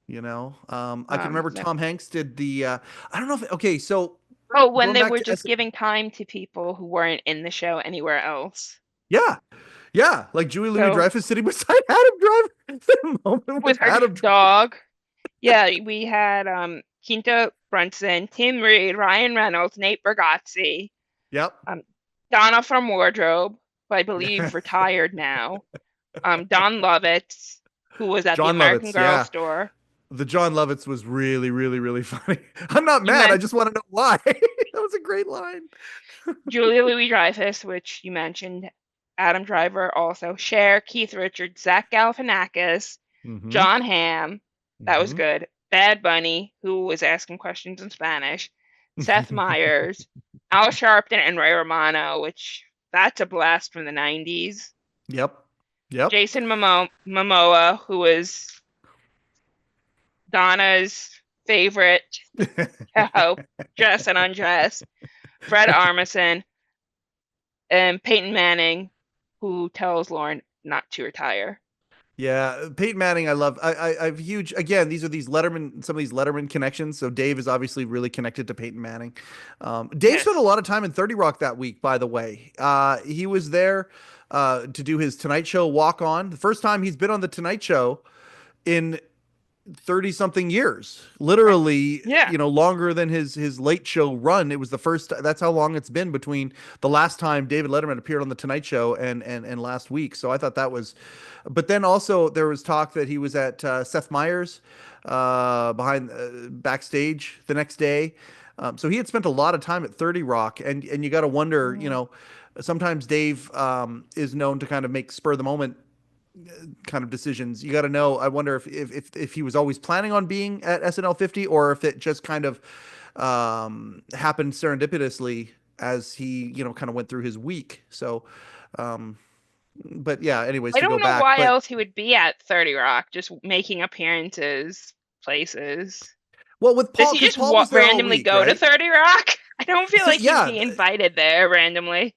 I can remember Yeah. Tom Hanks did the I don't know if okay, so Oh, when going they back were to just giving time to people who weren't in the show anywhere else. yeah, yeah, like Julie Louis So Dreyfus sitting beside Adam Driver. The moment with with her Adam. dog. Yeah, we had Quinta Brunson, Tim Reed, Ryan Reynolds, Nate Bargatze, Yep. um, Donna from Wardrobe, who I believe retired now, Don Lovitz, who was at the John American Lovitz, Girl yeah. store. The John Lovitz was really, really, really funny. I'm not You mad. I meant just want to know why. That was a great line. Julia Louis-Dreyfus, which you mentioned, Adam Driver also, Cher, Keith Richards, Zach Galifianakis, Mm-hmm. John Hamm, that was Mm-hmm. good. Bad Bunny, who was asking questions in Spanish, Seth Meyers, Al Sharpton, and Ray Romano, which that's a blast from the 90s. Yep. Yep. Jason Momoa, who was Donna's favorite to help dress and undress, Fred Armisen, and Peyton Manning, who tells Lauren not to retire. Yeah, Peyton Manning, I love. I've huge. Again, these Letterman, some of these Letterman connections. So Dave is obviously really connected to Peyton Manning. Dave spent a Yes. lot of time in 30 Rock that week, by the way. He was there to do his Tonight Show walk on. The first time he's been on the Tonight Show in 30 something years, literally, Yeah. longer than his late show run. It was the first. That's how long it's been between the last time David Letterman appeared on the Tonight Show and last week. So I thought that was, but then also there was talk that he was at Seth Meyers behind backstage the next day. So he had spent a lot of time at 30 Rock, and you got to wonder, Mhm. sometimes Dave is known to kind of make spur of the moment kind of decisions. You got to know. I wonder if he was always planning on being at SNL 50, or if it just kind of happened serendipitously as he kind of went through his week. So, um, but yeah. Anyways, I to go don't know back, why but else he would be at 30 Rock, just making appearances, places. well, with Does Paul, he because just Paul was there all randomly week, go to right? 30 Rock? I don't feel So like he'd yeah, be invited there randomly.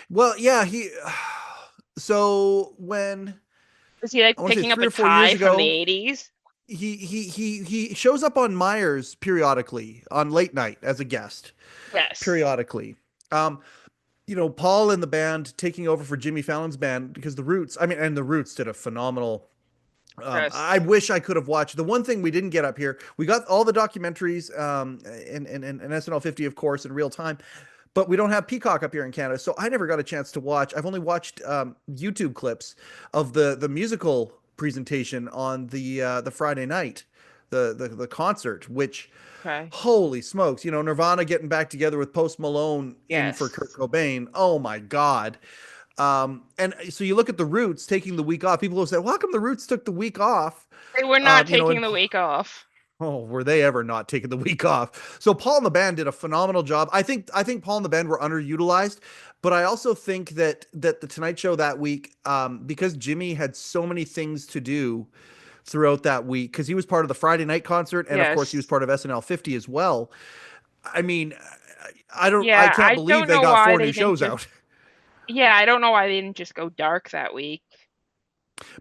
well, yeah, he. So when Is he like I want to say picking up three a or 4 years tie from the ago, 80s? he shows up on Myers periodically on late night as a guest Yes. periodically. Um, Paul and the band taking over for Jimmy Fallon's band because the Roots, I mean, and the Roots did a phenomenal. I Yes. wish I could have watched the one thing we didn't get up here. We got all the documentaries, and SNL 50, of course, in real time, but we don't have Peacock up here in Canada, so I never got a chance to watch. I've only watched YouTube clips of the musical presentation on the Friday night, the concert, which Okay. holy smokes, Nirvana getting back together with Post Malone in for Kurt Yes. Cobain. Oh my God. And so you look at the Roots taking the week off. People will say, well, how come the Roots took the week off? They were not And taking the week off. oh, were they ever not taking the week off? So Paul and the band did a phenomenal job. I think Paul and the band were underutilized, but I also think that the Tonight Show that week, because Jimmy had so many things to do throughout that week, because he was part of the Friday night concert, and of course he was Yes. part of SNL 50 as well. I mean, I Yeah, can't I believe don't they know got why four they new didn't shows just out Yeah, I don't know why they didn't just go dark that week.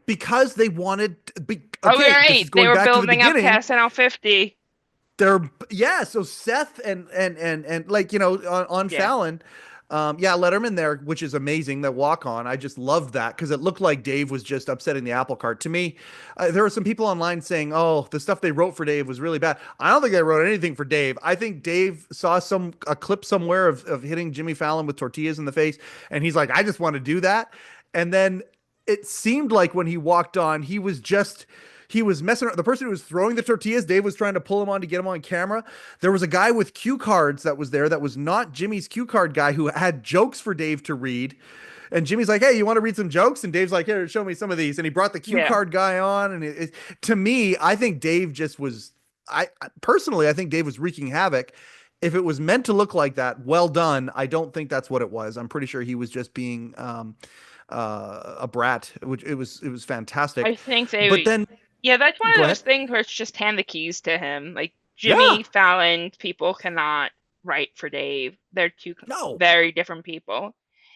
because they wanted. Oh, you're Okay, this right. is They going were back to the building up to beginning. SNL 50. They're yeah, so Seth and like on Yeah. Fallon, yeah, Letterman there, which is amazing. That walk on, I just loved that because it looked like Dave was just upsetting the apple cart. To me, there were some people online saying, "Oh, the stuff they wrote for Dave was really bad." I don't think they wrote anything for Dave. I think Dave saw a clip somewhere of hitting Jimmy Fallon with tortillas in the face, and he's like, "I just want to do that," and then it seemed like when he walked on, he was messing around. The person who was throwing the tortillas, Dave was trying to pull him on to get him on camera. There was a guy with cue cards that was there that was not Jimmy's cue card guy who had jokes for Dave to read. And Jimmy's like, "Hey, you want to read some jokes?" And Dave's like, "Here, show me some of these." And he brought the cue Yeah. card guy on. And to me, I think Dave just was. Personally, I think Dave was wreaking havoc. If it was meant to look like that, well done. I don't think that's what it was. I'm pretty sure he was just being a brat, which it was I fantastic. think But they, then yeah, that's one go of ahead. those things where it's just hand the keys to him. Like Yeah. Jimmy Fallon, people cannot write for Dave. They're two No. very different people.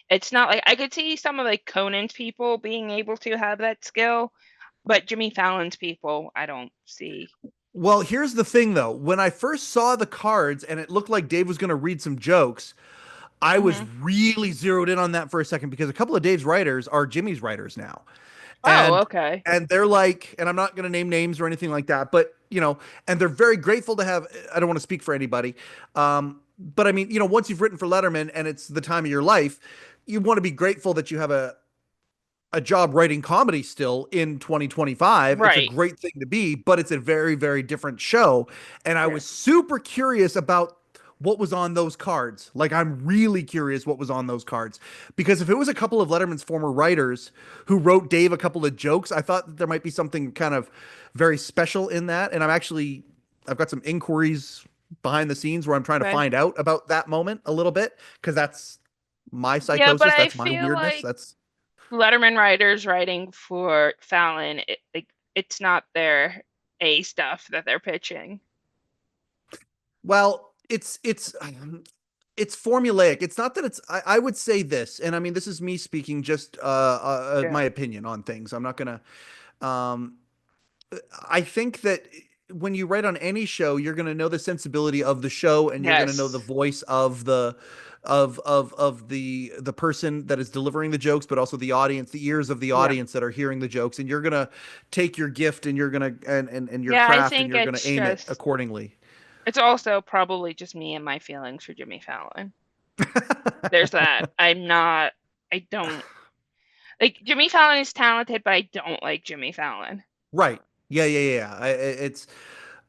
It's not like I could see some of like Conan's people being able to have that skill, but Jimmy Fallon's people, I don't see. Well, here's the thing though. When I first saw the cards and it looked like Dave was going to read some jokes, I was Hmm. really zeroed in on that for a second because a couple of Dave's writers are Jimmy's writers now. Oh, And okay. and they're like, and I'm not going to name names or anything like that, but and they're very grateful to have. I don't want to speak for anybody, but I mean, once you've written for Letterman and it's the time of your life, you want to be grateful that you have a job writing comedy still in 2025. It's a Right. great thing to be, but it's a very, very different show. And I Yeah. was super curious about what was on those cards. Like, I'm really curious what was on those cards. Because if it was a couple of Letterman's former writers who wrote Dave a couple of jokes, I thought that there might be something kind of very special in that. And I've got some inquiries behind the scenes where I'm trying to Okay. find out about that moment a little bit because that's my Yeah, but psychosis. I That's my feel weirdness. like That's Letterman writers writing for Fallon, like it's not their A stuff that they're pitching. Well, it's formulaic. It's not that it's. I would say this, and I mean this is me speaking just Yeah. my opinion on things. I'm not gonna. Um, I think that when you write on any show, you're gonna know the sensibility of the show, and you're gonna know the Yes. voice of the person that is delivering the jokes, but also the audience, the ears of the Yeah. audience that are hearing the jokes, and you're gonna take your gift and you're gonna and your Yeah, I craft and think you're gonna it's aim it just accordingly. it's also probably just me and my feelings for Jimmy Fallon. There's that. I don't like Jimmy Fallon is talented, but I don't like Jimmy Fallon. Right. Yeah, yeah, yeah. It's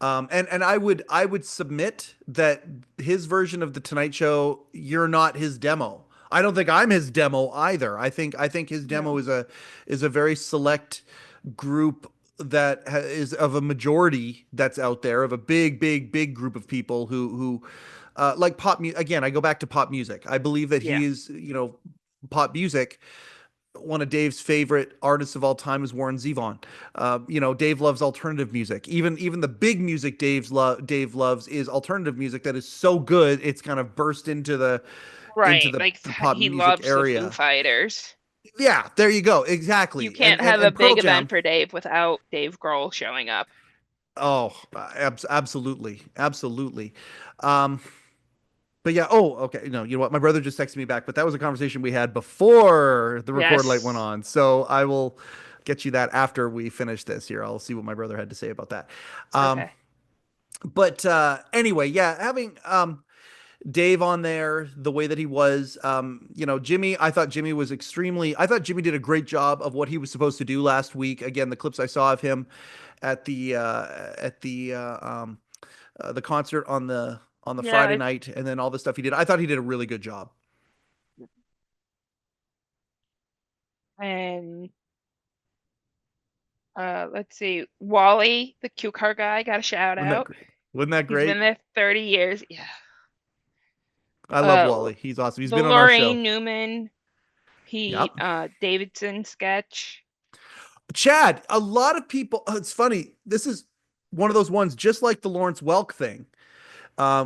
and I would submit that his version of the Tonight Show, you're not his demo. I don't think I'm his demo either. I think his demo No. is a very select group that is of a majority that's out there of a big, big, big group of people who like pop music. Again, I go back to pop music. I believe that Yeah. he is, pop music one of Dave's favorite artists of all time is Warren Zevon. Dave loves alternative music. Even the big music Dave loves is alternative music that is so good it's kind of burst into the into Right. the, Like the pop he music loves the Foo area. Fighters. Yeah, there you go. You Exactly. And can't and have a and Pearl big event Jam. for Dave without Dave Grohl showing up. Oh, absolutely, absolutely. Um, but yeah. Oh, okay. No, you know what? My brother just texted me back, but that was a conversation we had before the record light went Yes. on. So I will get you that after we finish this here. I'll see what my brother had to say about that. Um, Okay. but anyway, yeah, having Dave on there the way that he was, Jimmy, I thought Jimmy did a great job of what he was supposed to do last week. Again, the clips I saw of him at the concert on the Yeah, Friday night, and then all the stuff he did. I thought he did a really good job. and let's see. Wally, the cue card guy, got a shout Wasn't that out. great? Wasn't that He's been great? there 30 years. Yeah. I love Uh Wally. He's awesome. He's the been on our show. Lorraine Newman, Pete Yep. Davidson sketch. Chad, a lot of people, it's funny. This is one of those ones, just like the Lawrence Welk thing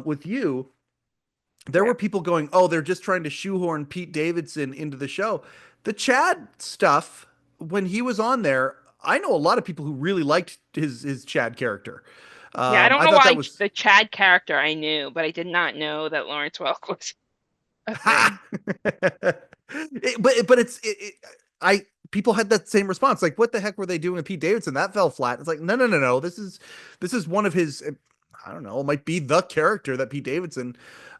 with you. There Yeah. were people going, "Oh, they're just trying to shoehorn Pete Davidson into the show." The Chad stuff when he was on there, I know a lot of people who really liked his Chad character. Yeah, I don't I know thought that why was the Chad character I knew, but I did not know that Lawrence Welk was a ha. thing. But I people had that same response. Like, what the heck were they doing with Pete Davidson? That fell flat. It's like, no. This is one of his. I don't know. It might be the character that Pete Davidson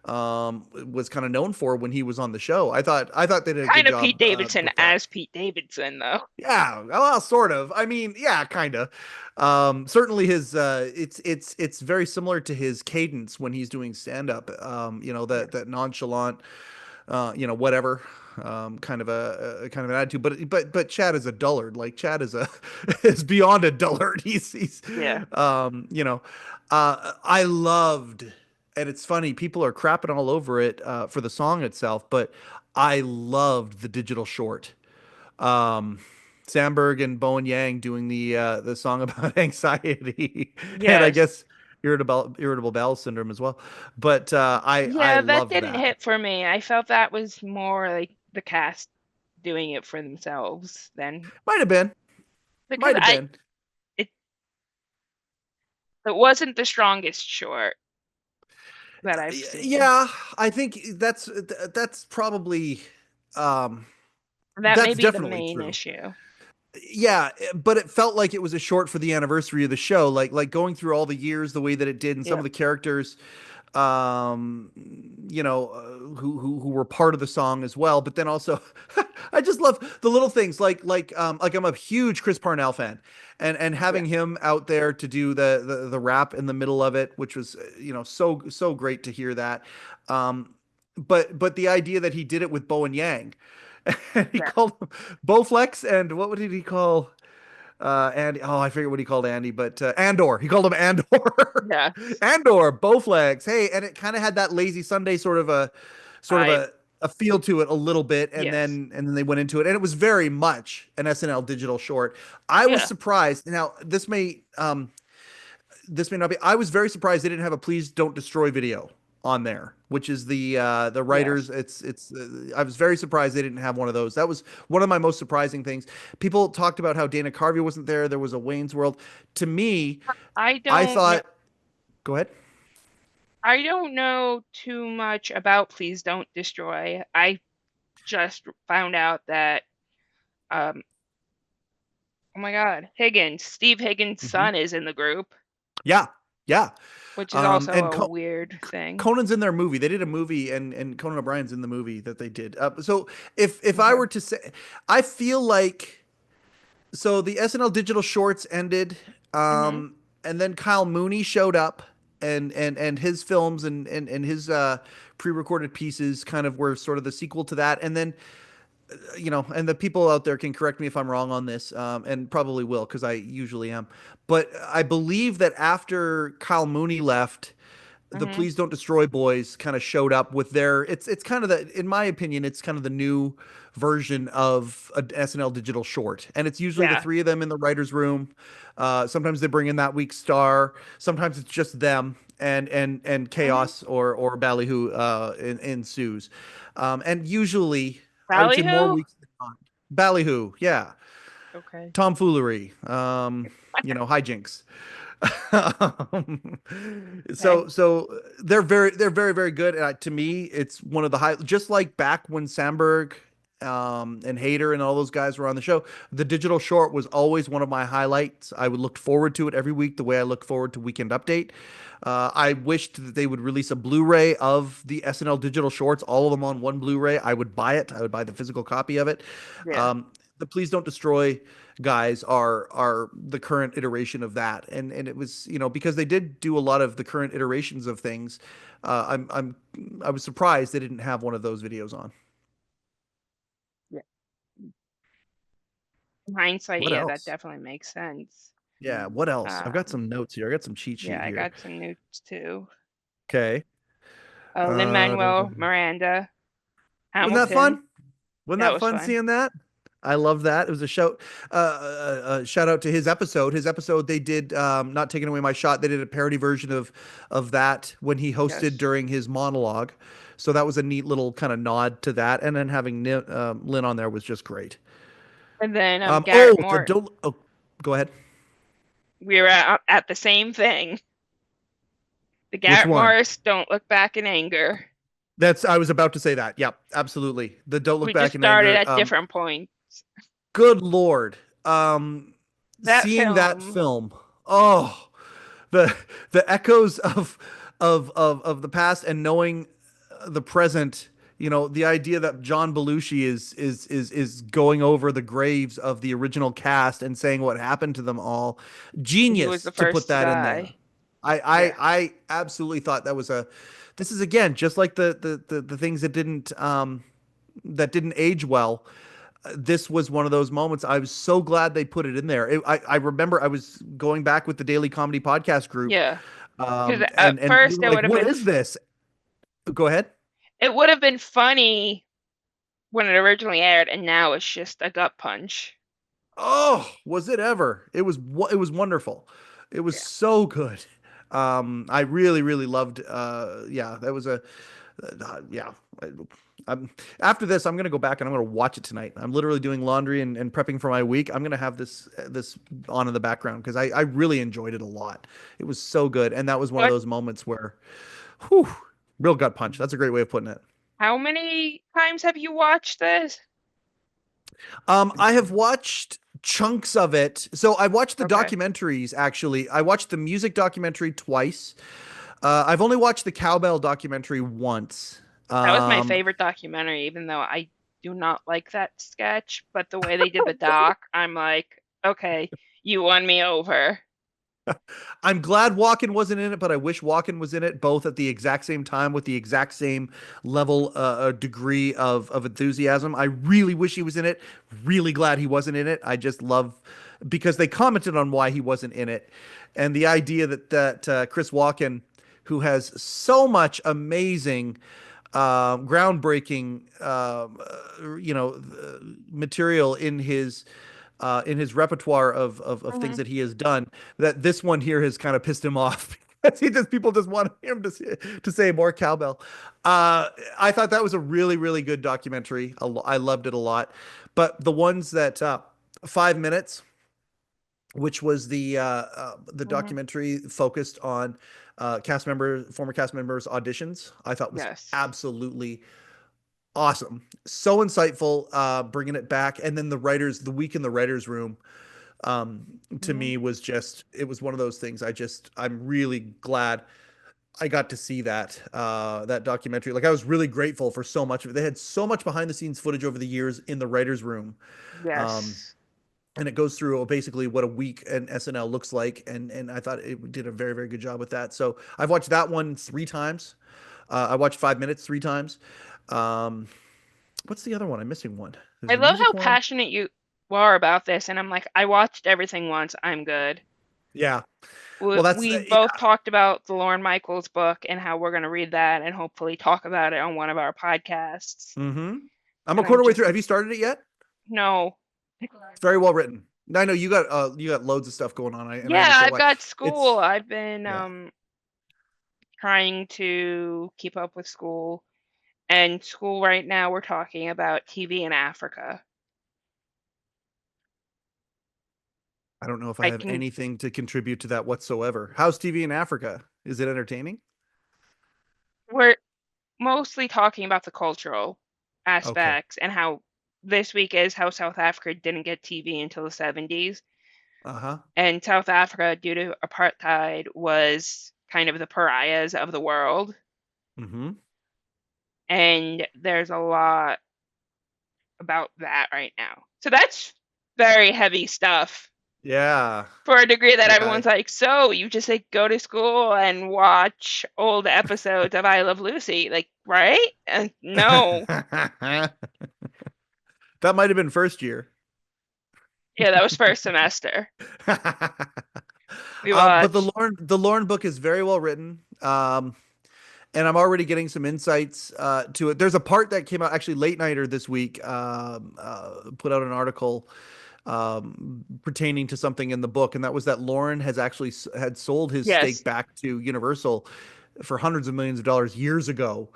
was kind of known for when he was on the show. I thought they did a good Kind of Pete job Davidson with that. as Pete Davidson, though. Yeah, well, sort of. I mean, yeah, kind of. Certainly his it's very similar to his cadence when he's doing stand up. Yeah. That nonchalant, whatever, kind of an attitude. But Chad is a dullard. Like Chad is a is beyond a dullard. He's Yeah. I loved, and it's funny. People are crapping all over it for the song itself, but I loved the digital short. um Sandberg and Bowen Yang doing the song about anxiety and I Yes. guess irritable bowel syndrome as well. But I Yeah, that loved didn't that. hit for me. I felt that was more like the cast doing it for themselves than Might have been, because might have been. it it wasn't the strongest short that I've seen. Yeah, I think that's probably um That may that's be the definitely main true. issue. Yeah, but it felt like it was a short for the anniversary of the show, like going through all the years the way that it did, and some Yeah. of the characters um who were part of the song as well. But then also I just love the little things, like I'm a huge Chris Parnell fan, and Yeah. having him out there to do the rap in the middle of it, which was so great to hear that. But the idea that he did it with Bowen Yang, and he Yeah. called him Bowflex, and what did he call Andy? Oh, I forget what he called Andy, but Andor. He called him Andor. Yeah. Andor, Bowflex. Hey, and it kind of had that lazy Sunday sort of I a feel to it a little bit, and yes. then they went into it, and it was very much an SNL digital short. I was Yeah. surprised. Now, this may not be. I was very surprised they didn't have a "Please Don't Destroy" video on there, which is the Yes. writers. It's. I was very surprised they didn't have one of those. That was one of my most surprising things. People talked about how Dana Carvey wasn't there. There was a Wayne's World. To me, I I don't know. thought. Go ahead. I don't know too much about Please Don't Destroy. I just found out that um oh my God, Steve Higgins' Hmm. son is in the group, Yeah, yeah. which is also And a weird thing. Conan's in their movie. They did a movie, and Conan O'Brien's in the movie that they did. So if I Okay. were to say, I feel like so the SNL digital shorts ended, Hmm. and then Kyle Mooney showed up, and his films and his pre-recorded pieces kind of were sort of the sequel to that. And then and the people out there can correct me if I'm wrong on this, and probably will because I usually am. But I believe that after Kyle Mooney left, the Hmm. Please Don't Destroy boys kind of showed up with their it's kind of in my opinion, it's kind of the new version of an SNL digital short. And it's usually the Yeah. three of them in the writer's room. Sometimes they bring in that week's star. Sometimes it's just them, and Hmm. chaos or ballyhoo ensues. And usually I would say more Ballyhoo? weeks than not. Ballyhoo, yeah. Okay. Tomfoolery, hijinks. um, Okay. so they're very good. To me, it's one of the high. Just like back when Sandberg, and Hader and all those guys were on the show, the digital short was always one of my highlights. I would look forward to it every week, the way I look forward to Weekend Update. I wished that they would release a Blu-ray of the SNL digital shorts, all of them on one Blu-ray. I would buy it. I would buy the physical copy of it. Yeah. Um, the Please Don't Destroy guys are the current iteration of that, and it was because they did do a lot of the current iterations of things. I was surprised they didn't have one of those videos on. Yeah. In hindsight, What yeah, that else? definitely makes sense. Yeah, what else? I've got Um, some notes here. I got some cheat yeah, sheet I here. got some notes too. Okay. Lin-Manuel Miranda, Wasn't that Hamilton. fun? Wasn't That that was fun fun. seeing that? I love that. It was a shout out to his episode. His episode they did, not taking away my shot. They did a parody version of that when he hosted Yes. during his monologue. So that was a neat little kind of nod to that. And then having Lynn on there was just great. And then Garrett Oh, the Morton. don't. Oh, go ahead. We were at the same thing. The Which Garrett one? Morris Don't Look Back in Anger. That's I was about to say that. Yep, absolutely. The Don't Look We just Back in started Anger. at different points. Good Lord. Um, That Seeing that film, film. Oh, the the echoes of the past and knowing the present. The idea that John Belushi is going over the graves of the original cast and saying what happened to them all. he was Genius the to put first to that in there. die. I Yeah. I I absolutely thought that was a. This is again just like the things that didn't age well. This was one of those moments. I was so glad they put it in there. I remember I was going back with the Daily Comedy Podcast group, Yeah. Because and we first were like, "What is this?" Go ahead. it would have been funny when it originally aired, and now it's just a gut punch. Oh, was it ever? It was wonderful. It was Yeah. so good. I really really loved. Yeah, that was a. Yeah. I'm, After this, I'm gonna go back and I'm gonna watch it tonight. I'm literally doing laundry and prepping for my week. I'm gonna have this on in the background because I really enjoyed it a lot. It was so good, and that was one of What? those moments where, whew, real gut punch. That's a great way of putting it. How many times have you watched this? I have watched chunks of it. So I watched the Okay. documentaries actually. I watched the music documentary twice. I've only watched the cowbell documentary once. That was my Um, favorite documentary, even though I do not like that sketch. But the way they did the doc, I'm like, okay, you won me over. I'm glad Walken wasn't in it, but I wish Walken was in it, both at the exact same time with the exact same level, degree of enthusiasm. I really wish he was in it. Really glad he wasn't in it. I just love because they commented on why he wasn't in it, and the idea that Chris Walken, who has so much amazing, groundbreaking, material in his repertoire of things Hmm. that he has done, that this one here has kind of pissed him off because people just want him to say more cowbell. I thought that was a really really good documentary. I loved it a lot, but the ones that 5 minutes, which was the Hmm. documentary focused on former cast members auditions, I thought was Yes. absolutely awesome, so insightful, bringing it back. And then the week in the writers room, to Hmm. me was just, it was one of those things. I'm really glad I got to see that documentary. Like, I was really grateful for so much of it. They had so much behind the scenes footage over the years in the writers room. um, Yes. and it goes through basically what a week in SNL looks like, and I thought it did a very very good job with that. So I've watched that one 3 times. I watched 5 minutes 3 times. um, what's the other one? I'm missing one. There's I the love music how one. passionate you are about this, and I'm like, I watched everything once. I'm good. Yeah. We, Well, that's we yeah. both talked about the Lauren Michaels book and how we're going to read that and hopefully talk about it on one of our podcasts. Mm-hmm. I'm a And I'm quarter way through. just, Have you started it yet? no. It's very well written. I know you got loads of stuff going on, and I Yeah, understand I've why. got school. It's I've been Yeah. trying to keep up with school. And school right now, we're talking about TV in Africa. I don't know if I I have can, anything to contribute to that whatsoever. How's TV in Africa? Is it entertaining? we're mostly talking about the cultural Okay. aspects and how this week is how South Africa didn't get TV until the 70s. Uh-huh. And South Africa, due to apartheid, was kind of the pariahs of the world. Mm-hmm. And there's a lot about that right now. So that's very heavy stuff Yeah. for a degree that Yeah. everyone's like, so you just like go to school and watch old episodes of I Love Lucy, like, right? And no. That might have been first year. Yeah, that was first semester. We But the watched. Lauren book is very well written. And I'm already getting some insights to it. There's a part that came out actually late nighter this week. Put out an article pertaining to something in the book, and that was that Lauren has actually had sold his Yes. stake back to Universal for hundreds of millions of dollars years ago,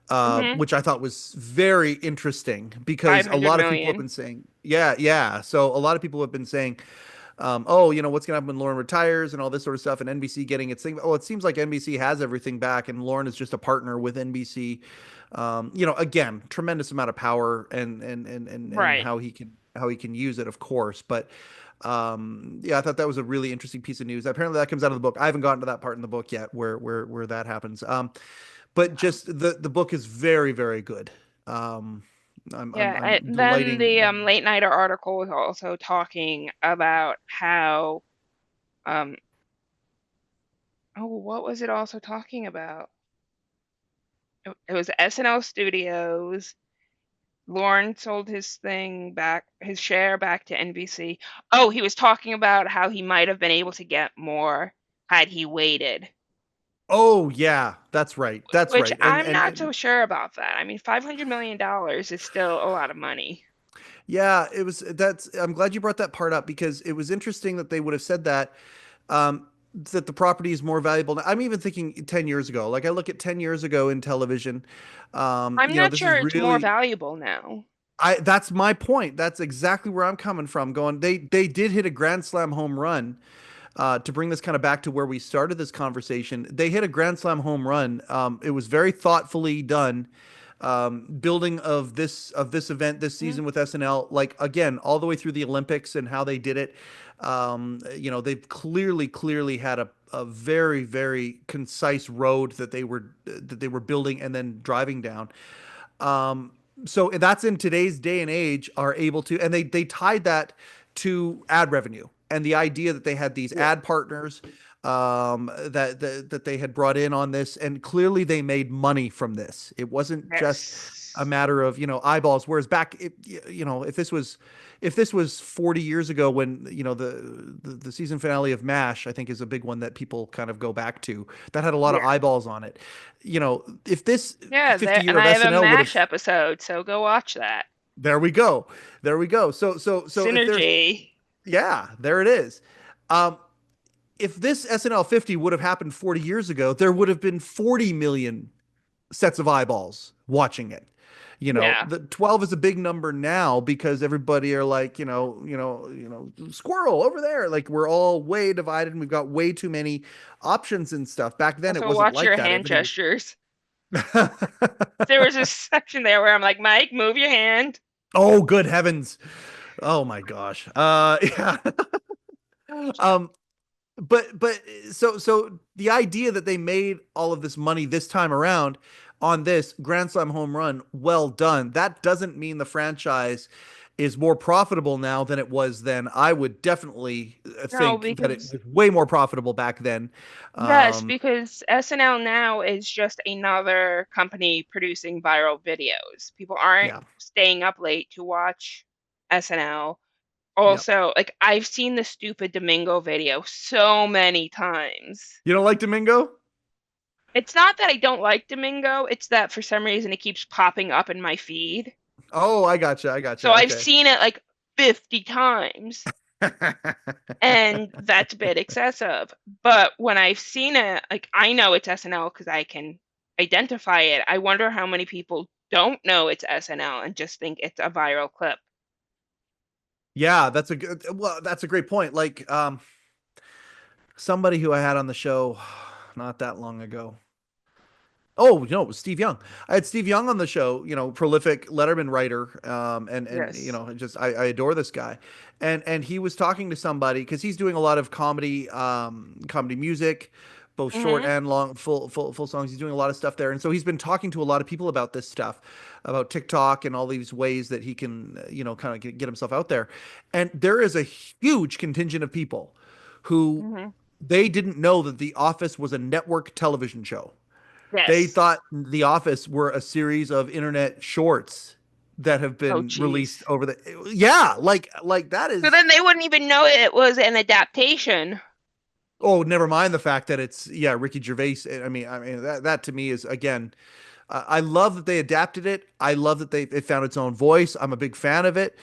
Mm-hmm. which I thought was very interesting because a 500 lot of people have million. been saying, yeah, yeah. So a lot of people have been saying, oh, what's gonna happen when Lauren retires and all this sort of stuff, and NBC getting its thing. Oh, it seems like NBC has everything back, and Lauren is just a partner with NBC. Again, tremendous amount of power and Right. how he can use it, of course. But yeah, I thought that was a really interesting piece of news. Apparently, that comes out of the book. I haven't gotten to that part in the book yet, where that happens. But just the book is very, very good. Um, I'm And then delighting. the late nighter article was also talking about how um oh, what was it also talking about? It was SNL Studios. Lorne sold his share back to NBC. Oh, he was talking about how he might have been able to get more had he waited, Oh yeah, that's right. That's which right. And I'm and, not so and sure about that. I mean, $500 million is still a lot of money. yeah, it was that's I'm glad you brought that part up because it was interesting that they would have said that that the property is more valuable. Now, I'm even thinking 10 years ago. Like I look at 10 years ago in television, I'm not this is sure it's more really valuable now. that's my point. That's exactly where I'm coming from. Going, they did hit a grand slam home run to bring this kind of back to where we started this conversation. They hit a grand slam home run. It was very thoughtfully done. Building of this event this Mhm. season with SNL, like again, all the way through the Olympics and how they did it. They've clearly had a very, very concise road that they were building and then driving down. Um, so that's in today's day and age are able to, and they tied that to ad revenue and the idea that they had these Yeah. ad partners that they had brought in on this, and clearly they made money from this. It wasn't just a Yes. matter of eyeballs. Whereas back, if this was 40 years ago when the season finale of MASH, I think is a big one that people kind of go back to that had a lot of Yeah. eyeballs on it. If this Yeah, 50 there, year and of I have a SNL would MASH have episode, so go watch that. there we go. There we go. So if there's Synergy. yeah, there it is. Um, if this SNL 50 would have happened 40 years ago, there would have been 40 million sets of eyeballs watching it. Yeah. The 12 is a big number now because everybody are like, squirrel over there. Like we're all way divided and we've got way too many options and stuff. Back then it Also wasn't watch like your that. hand Everything was gestures. There was a section there where I'm like, Mike, move your hand. Oh, good heavens. Oh my gosh. Yeah. Um, but so the idea that they made all of this money this time around on this Grand Slam home run, well done. That doesn't mean the franchise is more profitable now than it was then. I would definitely No, think that it because was way more profitable back then. yes, Um, because SNL now is just another company producing viral videos. People aren't yeah. staying up late to watch SNL. Yep. Also, like I've seen the stupid Domingo video so many times. You don't like Domingo? It's not that I don't like Domingo, it's that for some reason it keeps popping up in my feed. Oh, I gotcha. I gotcha. So I've Okay. seen it like 50 times, and that's a bit excessive. But when I've seen it, like I know it's SNL because I can identify it. I wonder how many people don't know it's SNL and just think it's a viral clip. Yeah, that's a great point. Like somebody who I had on the show not that long ago. Oh, no, it was Steve Young. I had Steve Young on the show, prolific Letterman writer. And Yes. just I adore this guy. And he was talking to somebody because he's doing a lot of comedy music, both short Mhm. and long, full songs. He's doing a lot of stuff there. And so he's been talking to a lot of people about this stuff, about TikTok and all these ways that he can, kind of get himself out there. And there is a huge contingent of people who Mhm. they didn't know that The Office was a network television show. They Yes. thought The Office were a series of internet shorts that have Oh, been released jeez. over the yeah, like that So is then they wouldn't even know it was an adaptation. oh, never mind the fact that it's yeah, Ricky Gervais. I mean that to me is again I love that they adapted it. I love that it found its own voice. I'm a big fan of it.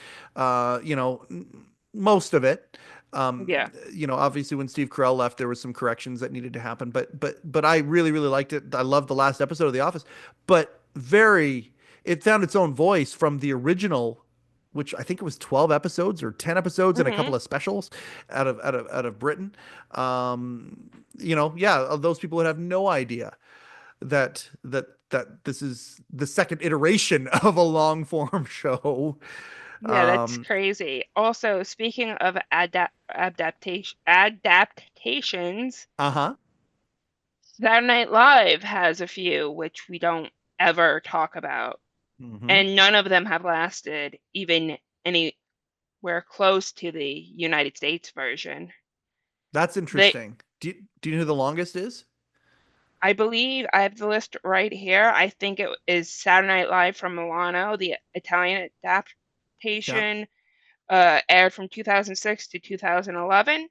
Most of it. Yeah. Obviously when Steve Carell left, there was some corrections that needed to happen. But I really really liked it. I loved the last episode of The Office. But it found its own voice from the original which I think it was 12 episodes or 10 episodes and a Mm-hmm. couple of specials out of Britain. Yeah, those people would have no idea that this is the second iteration of a long form show. Yeah, that's Um, crazy. Also, speaking of adaptations, uh-huh. Saturday Night Live has a few which we don't ever talk about, Hmm. and none of them have lasted even anywhere close to the United States version. That's They, interesting. Do you know who the longest is? I believe I have the list right here. I think it is Saturday Night Live from Milano, the Italian Yeah. adaptation, aired from 2006 to 2011.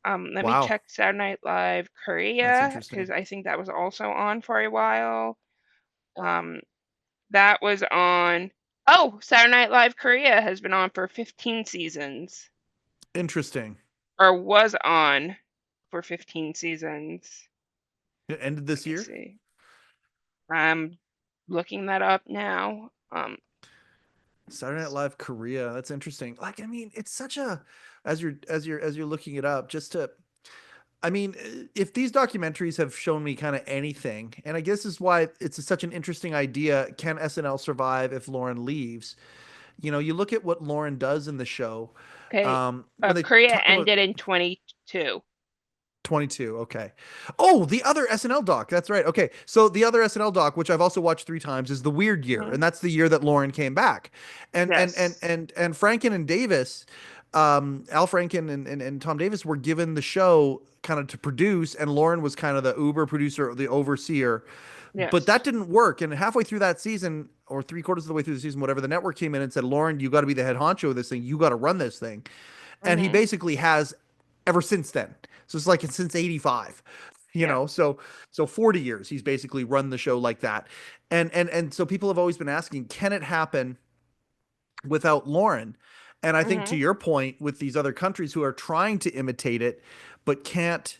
Let me Wow. check Saturday Night Live That's Korea because interesting. I think that was also on for a while. Um, that was on. Oh, Saturday Night Live Korea has been on for 15 seasons, Interesting. or was on for 15 seasons. It ended Let this me year? see. I'm looking that up now. Saturday Night Live Korea. That's interesting. Like, I mean, it's such a as you're looking it up, just to I mean, if these documentaries have shown me kind of anything, and I guess this is why such an interesting idea. Can SNL survive if Lauren leaves? You look at what Lauren does in the show. Okay, When they Korea talk about ended in 22. 22. Okay. Oh, the other SNL doc. That's right. Okay. So the other SNL doc, which I've also watched 3 times, is The Weird Year, Hmm. and that's the year that Lauren came back. Yes. And Franken and Davis, Al Franken and Tom Davis were given the show kind of to produce, and Lauren was kind of the Uber producer, the overseer. But that Yes. didn't work. And halfway through that season, or three-quarters of the way through the season, whatever, the network came in and said, Lauren, you got to be the head honcho of this thing. You got to run this thing. And he Hmm. basically has ever since then. So it's like since 85, Yeah. so 40 years he's basically run the show like that. And so people have always been asking, can it happen without Lauren? And I think, to Hmm. your point, with these other countries who are trying to imitate it but can't,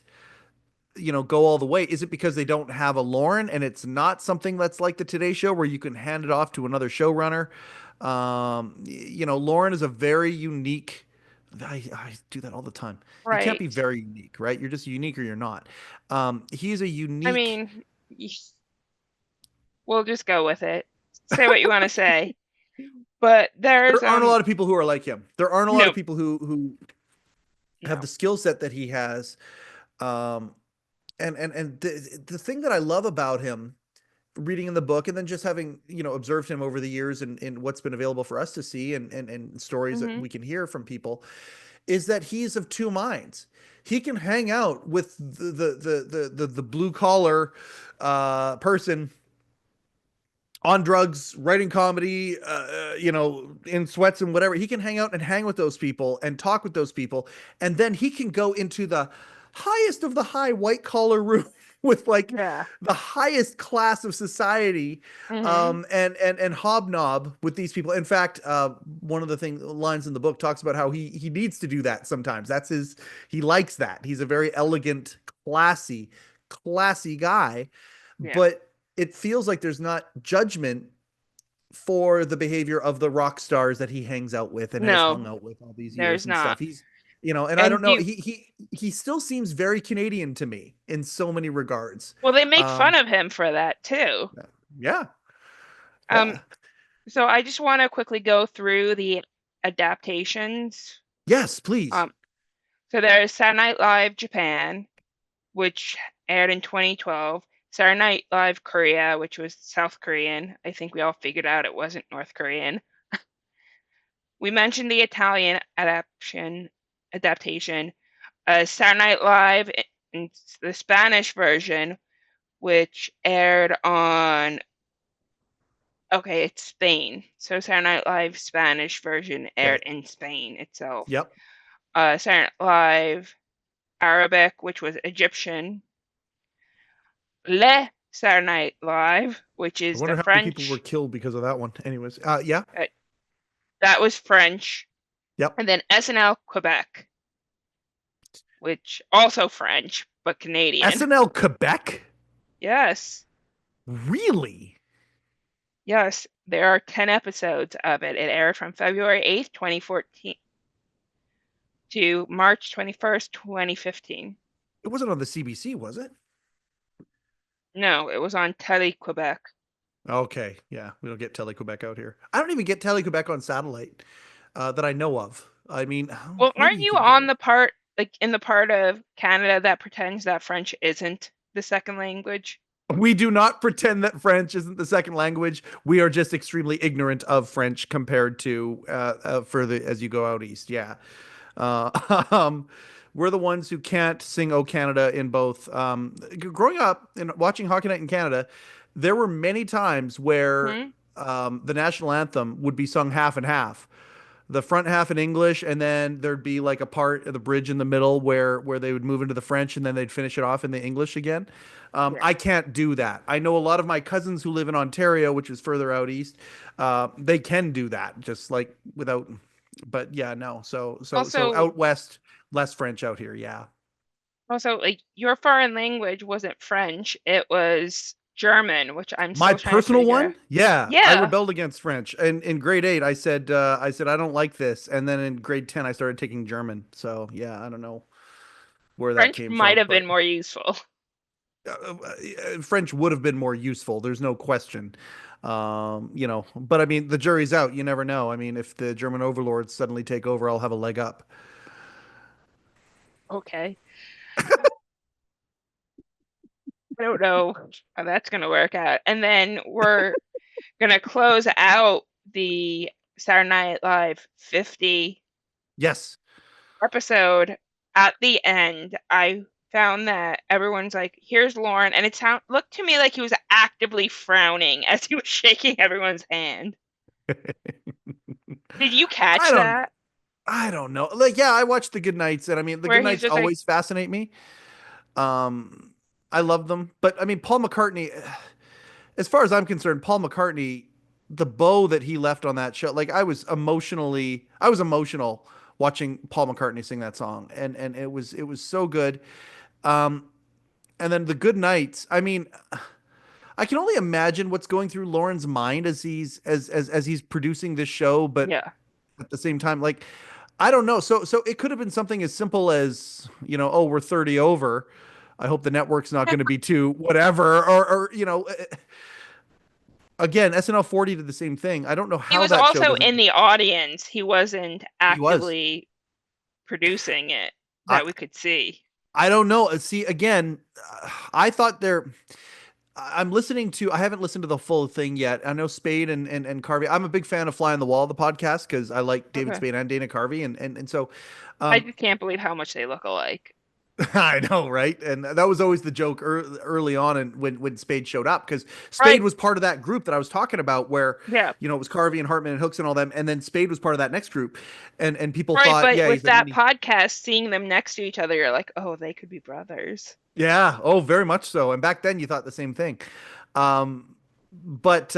go all the way, is it because they don't have a Lauren and it's not something that's like the Today Show where you can hand it off to another showrunner? Lauren is a very unique. I do that all the time. You can't be Right. very unique, right? You're just unique or you're not. He's a I unique. mean, we'll just go with it. Say what you want to say. But there's There aren't a lot of people who are like him. There aren't a lot of no, people who have no. the skill set that he has. Um, and the thing that I love about him, reading in the book and then just having observed him over the years and in what's been available for us to see, and stories that Hmm. we can hear from people, is that he's of two minds. He can hang out with the blue collar person on drugs, writing comedy, in sweats and whatever. He can hang out and hang with those people and talk with those people, and then he can go into the highest of the high white collar room with like Yeah. the highest class of society, Hmm. and hobnob with these people. In fact, one of the lines in the book talks about how he needs to do that sometimes. He likes that. He's a very elegant, classy guy, Yeah. but it feels like there's not judgment for the behavior of the rock stars that he hangs out with and has hung No, out with all these there's years and not. stuff. And I And don't know. you, He still seems very Canadian to me in so many regards. well, they make fun Um, of him for that too. yeah, Um, yeah, so I just want to quickly go through the adaptations. yes, please. Um, so there's Saturday Night Live Japan, which aired in 2012. Saturday Night Live Korea, which was South Korean. I think we all figured out it wasn't North Korean. We mentioned the Italian adaptation. Saturday Night Live in the Spanish version, which aired on, okay, it's Spain. So Saturday Night Live Spanish version Okay. aired in Spain itself. Yep. Saturday Night Live Arabic, which was Egyptian. Le Saturday Night Live, which I is the wonder how many people were French. killed because of that one. Anyways, yeah. uh, That was French. Yep. And then SNL Quebec, which also French, but Canadian. SNL Quebec? Yes. Really? Yes. There are 10 episodes of it. It aired from February 8th, 2014 to March 21st, 2015. It wasn't on the CBC, was it? No, it was on Tele Quebec. Okay, yeah, we don't get Tele Quebec out here. I don't even get Tele Quebec on satellite that I know of. I mean, Well, maybe aren't you you can get on it. the part, like in the part of Canada that pretends that French isn't the second language? We do not pretend that French isn't the second language. We are just extremely ignorant of French compared to further as you go out east. Yeah. Uh, um, we're the ones who can't sing "O Canada" in both. Growing up and watching Hockey Night in Canada, there were many times where Hmm? the national anthem would be sung half and half. The front half in English, and then there'd be like a part of the bridge in the middle where they would move into the French, and then they'd finish it off in the English again. Yeah. I can't do that. I know a lot of my cousins who live in Ontario, which is further out east. They can do that, just like without. But yeah, no. So Also, out west, less French out here. Yeah. like your foreign language wasn't French, it was German, which I'm My still trying to personal figure out. one, yeah, I Yeah, rebelled against French. And in grade 8, I said I don't like this. And then in grade 10, I started taking German. So yeah, I don't know where that French came might from, have but been more useful. French would have been more useful. There's no question. But I mean, the jury's out. You never know. I mean, if the German overlords suddenly take over, I'll have a leg up. Okay. I don't know how that's going to work out. And then we're going to close out the Saturday Night Live 50 Yes. episode. At the end, I found that everyone's like, here's Lauren. And looked to me like he was actively frowning as he was shaking everyone's hand. Did you catch I don't that? I don't know. Like, yeah, I watched the Good Nights, and I mean, the Where Good he's Nights just like, always fascinate me. Um, I love them, but I mean, Paul McCartney. As far as I'm concerned, Paul McCartney, the bow that he left on that show, like I was emotional watching Paul McCartney sing that song, and it was so good. Um, and then the Good Nights. I mean, I can only imagine what's going through Lauren's mind as he's producing this show, but yeah. at the same time, like I don't know. So it could have been something as simple as, oh, we're 30 over. I hope the network's not going to be too whatever, again, SNL 40 did the same thing. I don't know He how was that show also doesn't. in the audience. He wasn't He was. actively producing it I that we could see. I don't know. See, again, I thought there. I'm listening to. I haven't listened to the full thing yet. I know Spade and Carvey. I'm a big fan of Fly on the Wall, the podcast, because I like David Okay. Spade and Dana Carvey, and so I um, just can't believe how much they look alike. I know, right? And that was always the joke early on, and when Spade showed up, because Spade Right. was part of that group that I was talking about, where Yeah. it was Carvey and Hartman and Hooks and all them, and then Spade was part of that next group, and people Right, thought, but yeah, with he's a that mini. podcast, seeing them next to each other, you're like, oh, they could be brothers. Yeah, oh, very much so. And back then, you thought the same thing. But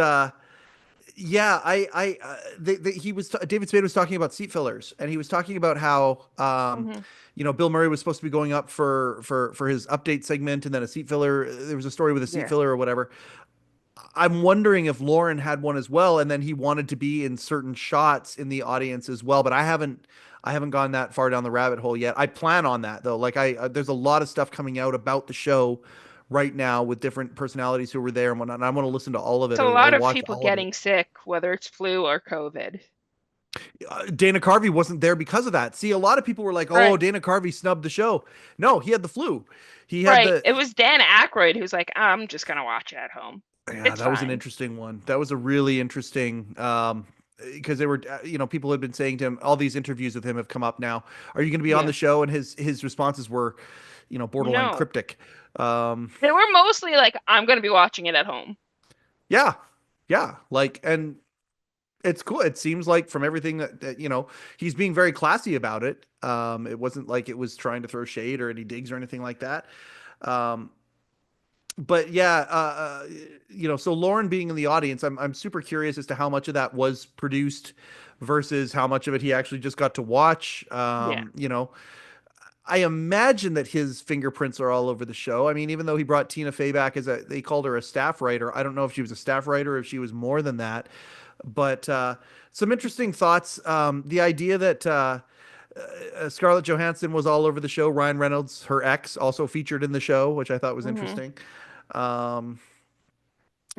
yeah, he was David Spade was talking about seat fillers, and he was talking about how Hmm. Bill Murray was supposed to be going up for his update segment, and then a seat filler. There was a story with a seat Yeah. filler or whatever. I'm wondering if Lauren had one as well, and then he wanted to be in certain shots in the audience as well. But I haven't gone that far down the rabbit hole yet. I plan on that though. Like there's a lot of stuff coming out about the show right now with different personalities who were there and whatnot. And I want to listen to all of it So a or lot of watch people all of it. getting sick, whether it's flu or COVID. Dana Carvey wasn't there because of that. See, a lot of people were like, "Oh, Right. Dana Carvey snubbed the show." No, he had the flu. He had Right. the It was Dan Aykroyd who's like, I'm just gonna watch it at home. Yeah, It's that was an fine. interesting one. That was a really interesting because they were people had been saying to him, all these interviews with him have come up now. Are you going to be on Yeah. the show? And his responses were, borderline No. cryptic. Um They were mostly like, I'm gonna be watching it at home. yeah. Yeah, like, and it's cool. It seems like from everything that he's being very classy about it. It wasn't like it was trying to throw shade or any digs or anything like that. Um but yeah, so Lauren being in the audience, I'm super curious as to how much of that was produced versus how much of it he actually just got to watch. Yeah. I imagine that his fingerprints are all over the show. I mean, even though he brought Tina Fey back as they called her a staff writer. I don't know if she was a staff writer or if she was more than that. But some interesting thoughts. The idea that Scarlett Johansson was all over the show. Ryan Reynolds, her ex, also featured in the show, which I thought was Hmm. interesting. Um,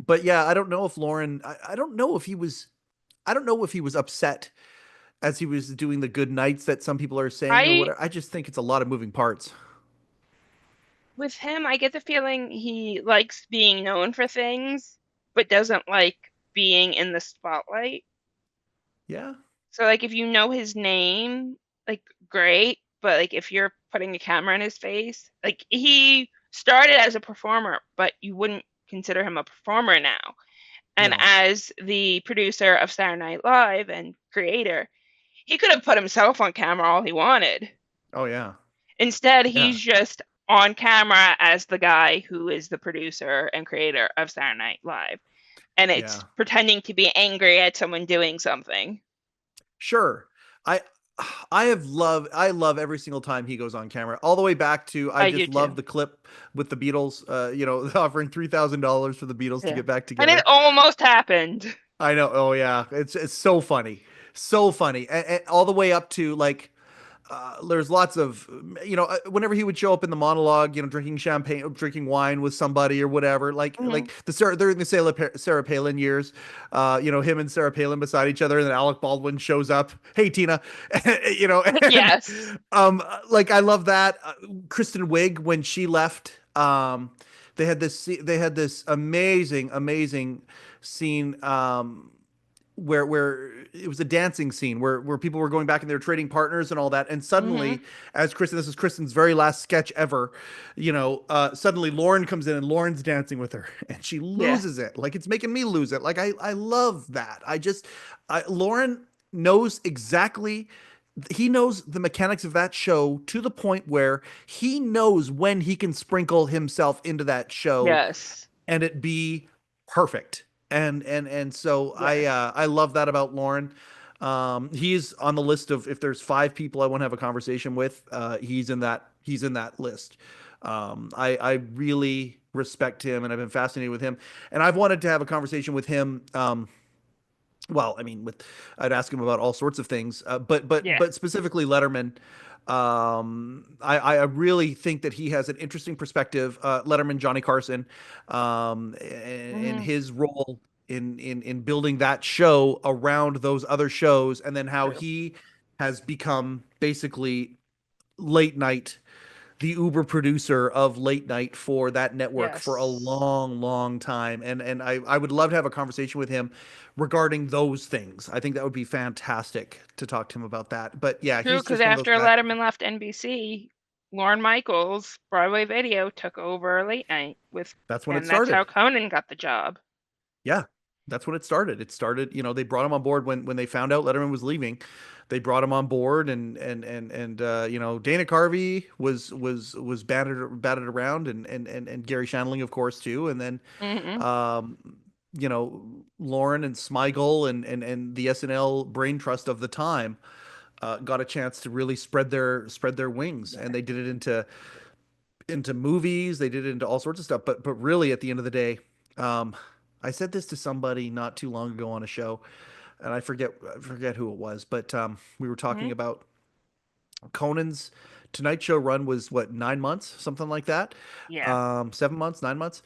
but yeah, I don't know if Lauren. I don't know if he was. I don't know if he was upset as he was doing the good nights that some people are saying or I whatever. I just think it's a lot of moving parts. With him, I get the feeling he likes being known for things, but doesn't like being in the spotlight. Yeah, So like if you know his name, like great, but like if you're putting a camera in his face, like he started as a performer, but you wouldn't consider him a performer now. And no. as the producer of Saturday Night Live and creator, he could have put himself on camera all he wanted. Oh yeah, Instead, yeah, he's just on camera as the guy who is the producer and creator of Saturday Night Live. And it's yeah. pretending to be angry at someone doing something. Sure. I I love every single time he goes on camera. All the way back to I I do just love too. the clip with the Beatles, offering $3,000 for the Beatles to Yeah. get back And it together. almost happened. I know. Oh yeah, it's so funny, so funny, and all the way up to like there's lots of whenever he would show up in the monologue, drinking champagne, drinking wine with somebody or whatever, Hmm. like they're in the Sarah Palin years, him and Sarah Palin beside each other, and then Alec Baldwin shows up, hey Tina, and Yes. like I love that. Kristen Wiig when she left, they had this amazing scene where it was a dancing scene where people were going back and they were trading partners and all that, and Hmm. suddenly, as Kristen, this is Kristen's very last sketch ever, suddenly Lauren comes in and Lauren's dancing with her and she Yeah. loses it. Like it's making me lose it. Like I love that. Lauren knows exactly. He knows the mechanics of that show to the point where he knows when he can sprinkle himself into that show Yes. and it be perfect. And so Yes. I love that about Lauren. He's on the list of if there's five people I want to have a conversation with, he's in that list. I really respect him and I've been fascinated with him. And I've wanted to have a conversation with him. Well, I mean, with I'd ask him about all sorts of things, Yeah. but specifically Letterman. I really think that he has an interesting perspective. Letterman, Johnny Carson, and Hmm. his role in building that show around those other shows, and then how True. he has become basically late night the Uber producer of late night for that network for a Yes. long time. And I would love to have a conversation with him regarding those things. I think that would be fantastic to talk to him about that. But yeah, True, he's because just one of those after guys. Letterman left NBC, Lorne Michaels, Broadway Video, took over late night with, That's when it and that's how started. Conan got the job. Yeah. That's when it started. It started, they brought him on board when they found out Letterman was leaving. They brought him on board and Dana Carvey was batted around and Gary Shandling of course too. And then Hmm. um, Lauren and Smigel and the SNL brain trust of the time got a chance to really spread their wings, Yeah. and they did it into movies, they did it into all sorts of stuff. But really, at the end of the day, um, I said this to somebody not too long ago on a show, and I forget who it was, but we were Hmm. talking about Conan's Tonight Show run was what 9 months, something like that, Yeah. 7 months, 9 months.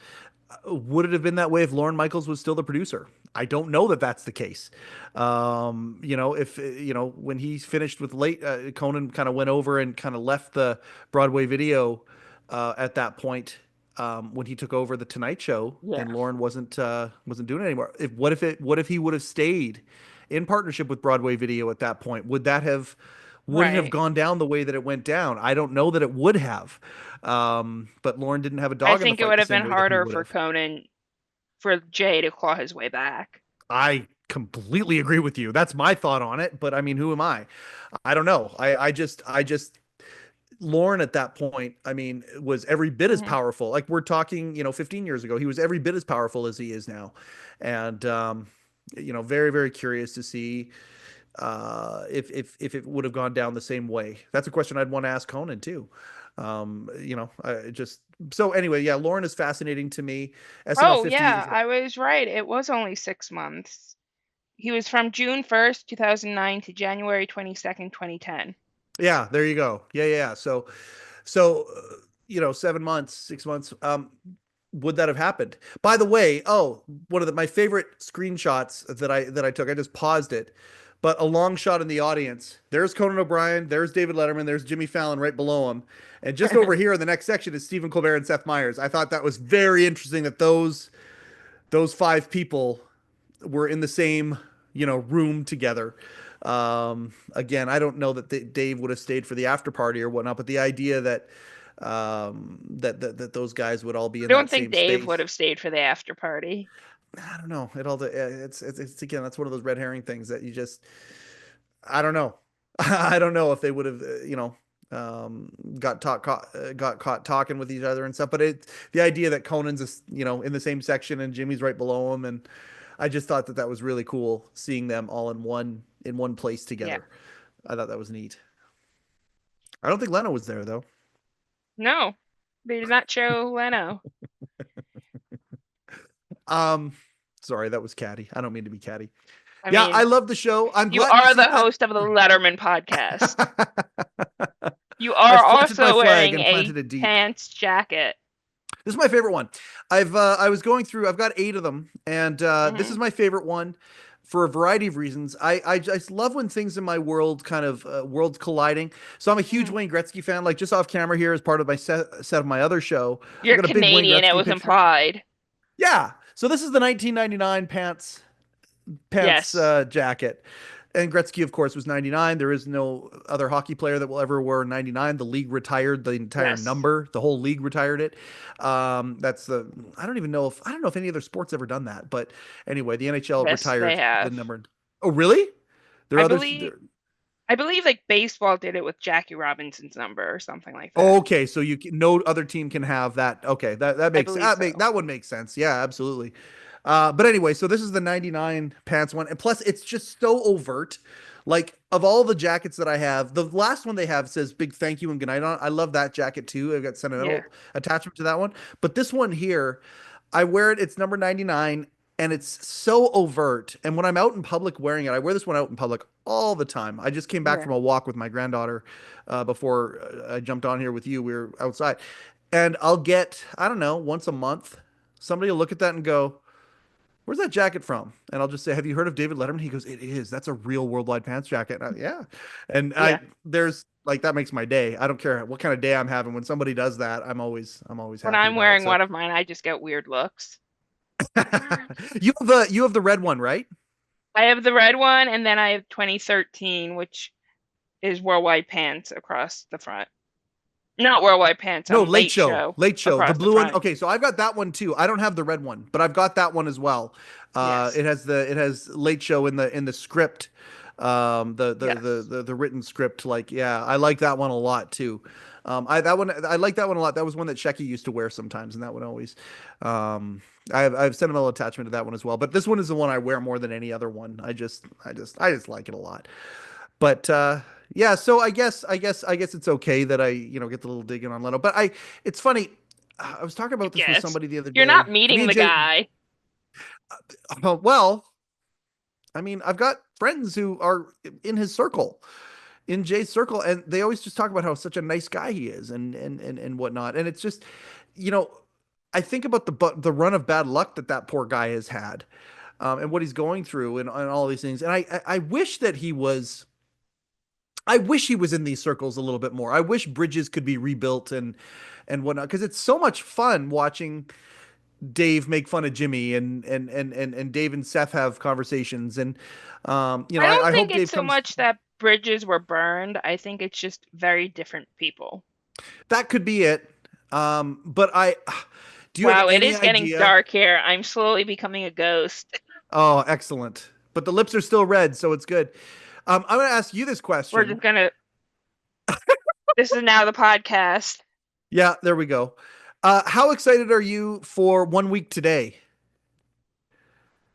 Would it have been that way if Lorne Michaels was still the producer? I don't know that that's the case. If when he finished with late, Conan kind of went over and kind of left the Broadway video at that point when he took over the Tonight Show, Yeah. and Lauren wasn't doing it anymore. What if he would have stayed in partnership with Broadway Video at that point? Would it have Right. gone down the way that it went down? I don't know that it would have. But Lauren didn't have a I dog in the think it fight would the have been same way that he harder would for have. Conan, for Jay to claw his way back. I completely agree with you. That's my thought on it. But I mean, who am I? I don't know. I just Lauren at that point, I mean, was every bit as Hmm. powerful. Like we're talking, 15 years ago, he was every bit as powerful as he is now. And very, very curious to see if it would have gone down the same way. That's a question I'd want to ask Conan too. I just so anyway, yeah, Lauren is fascinating to me. SNL Oh 50 yeah, is I was right. It was only 6 months. He was from June 1st, 2009 to January 22nd, 2010. yeah, there you go. Yeah. So 7 months, 6 months. Would that have happened? By the way, one of my favorite screenshots that I took. I just paused it, but a long shot in the audience. There's Conan O'Brien. There's David Letterman. There's Jimmy Fallon right below him, and just over here in the next section is Stephen Colbert and Seth Meyers. I thought that was very interesting that those five people were in the same room together. Again, I don't know that Dave would have stayed for the after party or whatnot, but the idea that those guys would all be I in don't that think same Dave would space. have stayed for the after party. I don't know. It's again, that's one of those red herring things that you just I don't know. I don't know if they would have got caught talking with each other and stuff. But the idea that Conan's in the same section and Jimmy's right below him, and I just thought that was really cool seeing them all in one place Yeah. together. I thought that was neat. I don't think Leno was there though. No, they did not show Leno. Um, Sorry, that was catty. I don't mean to be catty. I Yeah, I mean, love the show. I'm you glad to are see. the host of the Letterman podcast. You I've are planted my also flag wearing and a planted it deep. pants jacket. This is my favorite one. I was going through. I've got 8 of them, and this Hmm. is my favorite one for a variety of reasons. I just love when things in my world kind of worlds colliding. So I'm a huge Hmm. Wayne Gretzky fan. Like just off camera here as part of my set of my other show, I've You're got a big Wayne Canadian, it Gretzky was picture. implied. Yeah. So this is the 1999 pants Yes. jacket. And Gretzky, of course, was 99. There is no other hockey player that will ever wear 99. The league retired the entire Yes. number. The whole league retired it. That's the. I don't know if any other sports ever done that. But anyway, the NHL Yes, they retired the have. number. Oh, really? There are I others. believe I believe like baseball did it with Jackie Robinson's number or something like that. Okay, so no other team can have that. Okay, I believe so. that would make sense. Yeah, absolutely. But anyway, so this is the 99 pants one, and plus it's just so overt. Like of all the jackets that I have, the last one they have says "Big Thank You and Good Night" on it. I love that jacket too. I've got Yeah. sentimental attachment to that one. But this one here, I wear it. It's number 99, and it's so overt. And when I'm out in public wearing it, I wear this one out in public all the time. I just came back Yeah. from a walk with my granddaughter before I jumped on here with you. We were outside, and I'll get, I don't know, once a month, somebody will look at that and go, "Where's that jacket from?" And I'll just say, "Have you heard of David Letterman?" He goes, "It is. That's a real worldwide pants jacket." Yeah, and Yeah. there's like that makes my day. I don't care what kind of day I'm having. When somebody does that, I'm always When happy I'm about it. wearing So one of mine, I just get weird looks. you have the red one, right? I have the red one, and then I have 2013, which is worldwide pants across the front. Not worldwide pants, No, late show Late Show, the across the blue one. front. Okay, so I've got that one too. I don't have the red one, but I've got that one as well. Yes. It has Late Show in the script, Yes. the written script. Like, yeah, I like that one a lot too. I like that one a lot. That was one that Shecky used to wear sometimes, and that one always. Um, I have sentimental attachment to that one as well. But this one is the one I wear more than any other one. I just like it a lot. But yeah, so I guess it's okay that I get the little dig in on Leno. But it's funny. I was talking I about this with guess. somebody the other You're not day. Me meeting and the Jay. guy. Well, I mean, I've got friends who are in his circle, in Jay's circle, and they always just talk about how such a nice guy he is, and whatnot. And it's just, you know, I think about the run of bad luck that poor guy has had, and what he's going through, and all these things. And I wish that he was. I wish he was in these circles a little bit more. I wish bridges could be rebuilt and whatnot, because it's so much fun watching Dave make fun of Jimmy, and Dave and Seth have conversations, and I don't I think hope it's Dave so comes. much that bridges were burned. I think it's just very different people. That could be it. But do you have Wow, it any is getting idea? dark here. I'm slowly becoming a ghost. Oh, excellent. But the lips are still red, so it's good. I'm going to ask you this We're question. just gonna. This is now the podcast. Yeah, there we go. How excited are you for 1 week today?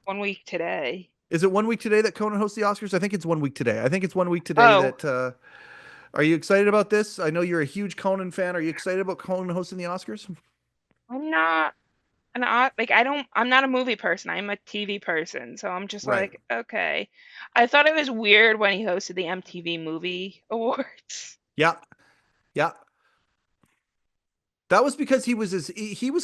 1 week today. Is it 1 week today that Conan hosts the Oscars? I think it's 1 week today. I think it's 1 week today Oh, that. Are you excited about this? I know you're a huge Conan fan. Are you excited about Conan hosting the Oscars? I'm not like I'm not a movie person. I'm a TV person. So I'm just Right. like, okay. I thought it was weird when he hosted the MTV Movie Awards. Yeah. Yeah. That was because he was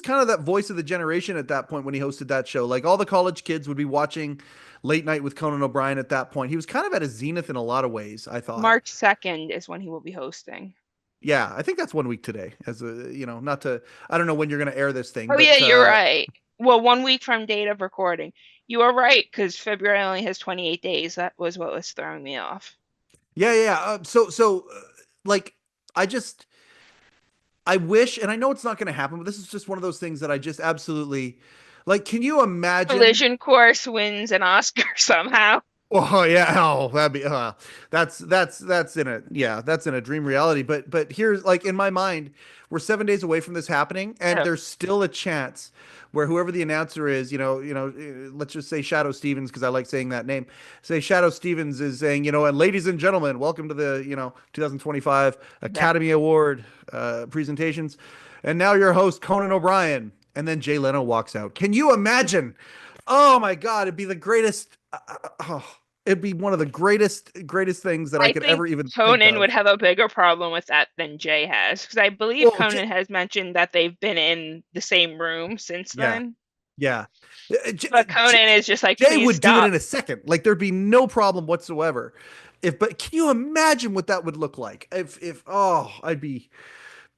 kind of that voice of the generation at that point when he hosted that show. Like all the college kids would be watching Late Night with Conan O'Brien at that point. He was kind of at his zenith in a lot of ways, I thought. March 2nd is when he will be hosting. Yeah, I think that's 1 week today. As a, not to, I don't know when you're going to air this thing, Oh yeah, but you're right. Well, 1 week from date of recording. You are right, because February only has 28 days. That was what was throwing me off. yeah, yeah. Like, I just, I wish, and I know it's not going to happen, but this is just one of those things that I just absolutely like. Can you imagine? Collision Course wins an Oscar somehow. Oh yeah, oh that'd be that's in a yeah, that's in a dream reality. But here's like in my mind, we're 7 days away from this happening, and Oh, there's still a chance where whoever the announcer is, let's just say Shadow Stevens because I like saying that name. Say Shadow Stevens is saying, and ladies and gentlemen, welcome to the 2025 that Academy Award presentations, and now your host Conan O'Brien, and then Jay Leno walks out. Can you imagine? Oh my God, it'd be the greatest. Oh, it'd be one of the greatest things that I I could think ever even think Conan would of. have a bigger problem with that than Jay has, because I believe Well, Conan has mentioned that they've been in the same room since yeah, then. yeah. But Conan is just like, Jay please would do it stop. in a second. Like there'd be no problem whatsoever. But can you imagine what that would look like? If it'd be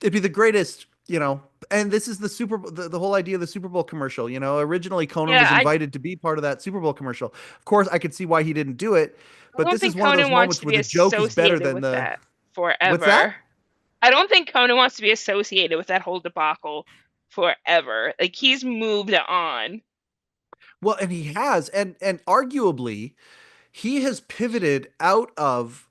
the greatest, and this is the whole idea of the Super Bowl commercial. Originally Conan Yeah, was invited to be part of that Super Bowl commercial. Of course, I could see why he didn't do it, I but don't this is think one of those Conan wants moments to where be the joke is better associated than with the that what's that? forever. I don't think Conan wants to be associated with that whole debacle forever. Like he's moved on. Well, and he has, and arguably, he has pivoted out of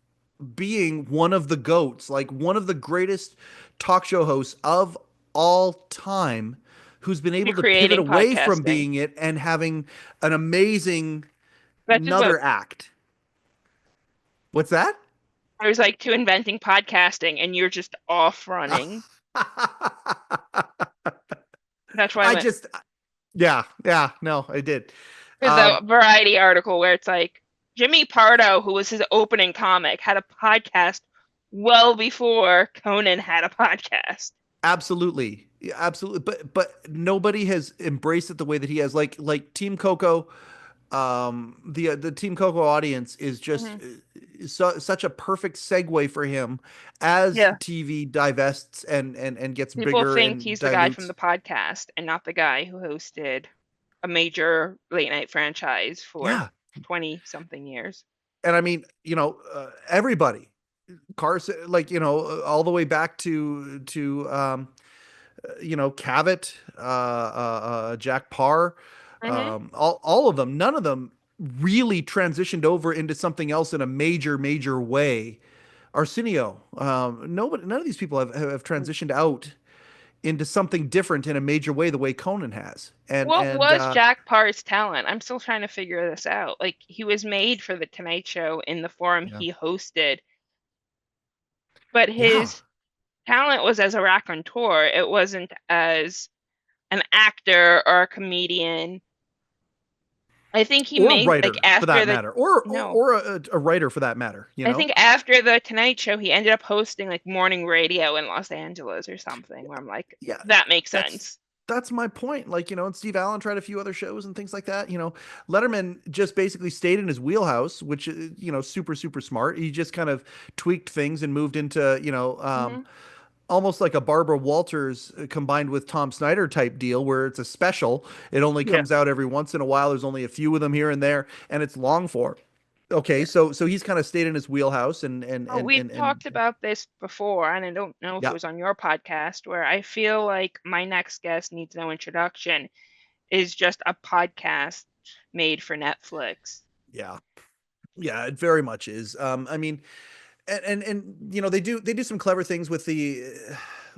being one of the goats, like one of the greatest talk show hosts of all time, who's been able to pivot Recreating away from podcasting. being it and having an amazing That's just what another act. What's that? I was like to inventing podcasting, and you're just off running. That's why I I went just, yeah, yeah, no, I did. to Um, the Variety article where it's like Jimmy Pardo, who was his opening comic, had a podcast well before Conan had a podcast. Absolutely. Yeah, absolutely. But nobody has embraced it the way that he has. Like Team Coco, the Team Coco audience is just Hmm. such a perfect segue for him as Yeah. TV divests and gets People bigger think and he's the guy from dilutes. the podcast and not the guy who hosted a major late night franchise for Yeah. 20 something years. And I mean, everybody, Carson, like, all the way back to Cavett, Jack Parr, Hmm. all of them, none of them really transitioned over into something else in a major way. Arsenio, nobody, none of these people have transitioned out into something different in a major way the way Conan has. And What and was Jack Parr's talent? I'm still trying to figure this out. Like, he was made for The Tonight Show in the forum yeah, he hosted, but yeah, his talent was as a raconteur. It wasn't as an actor or a comedian. I think he or a made, like, writer for after that the, matter, or no, a writer for that matter. I think after The Tonight Show, he ended up hosting, like, morning radio in Los Angeles or something, where I'm like, Yeah, that makes that's sense. that's my point. Like, and Steve Allen tried a few other shows and things like that. Letterman just basically stayed in his wheelhouse, which super smart. He just kind of tweaked things and moved into, Hmm. almost like a Barbara Walters combined with Tom Snyder type deal where it's a special. It only Yeah. comes out every once in a while. There's only a few of them here and there, and it's long form. Okay, Yeah. so he's kind of stayed in his wheelhouse and and Oh, and we've and and talked about this before, and I don't know if it yeah, was on your podcast, where I feel like my next guest needs no introduction is just a podcast made for Netflix. yeah, yeah. It very much is. I mean, and they do some clever things with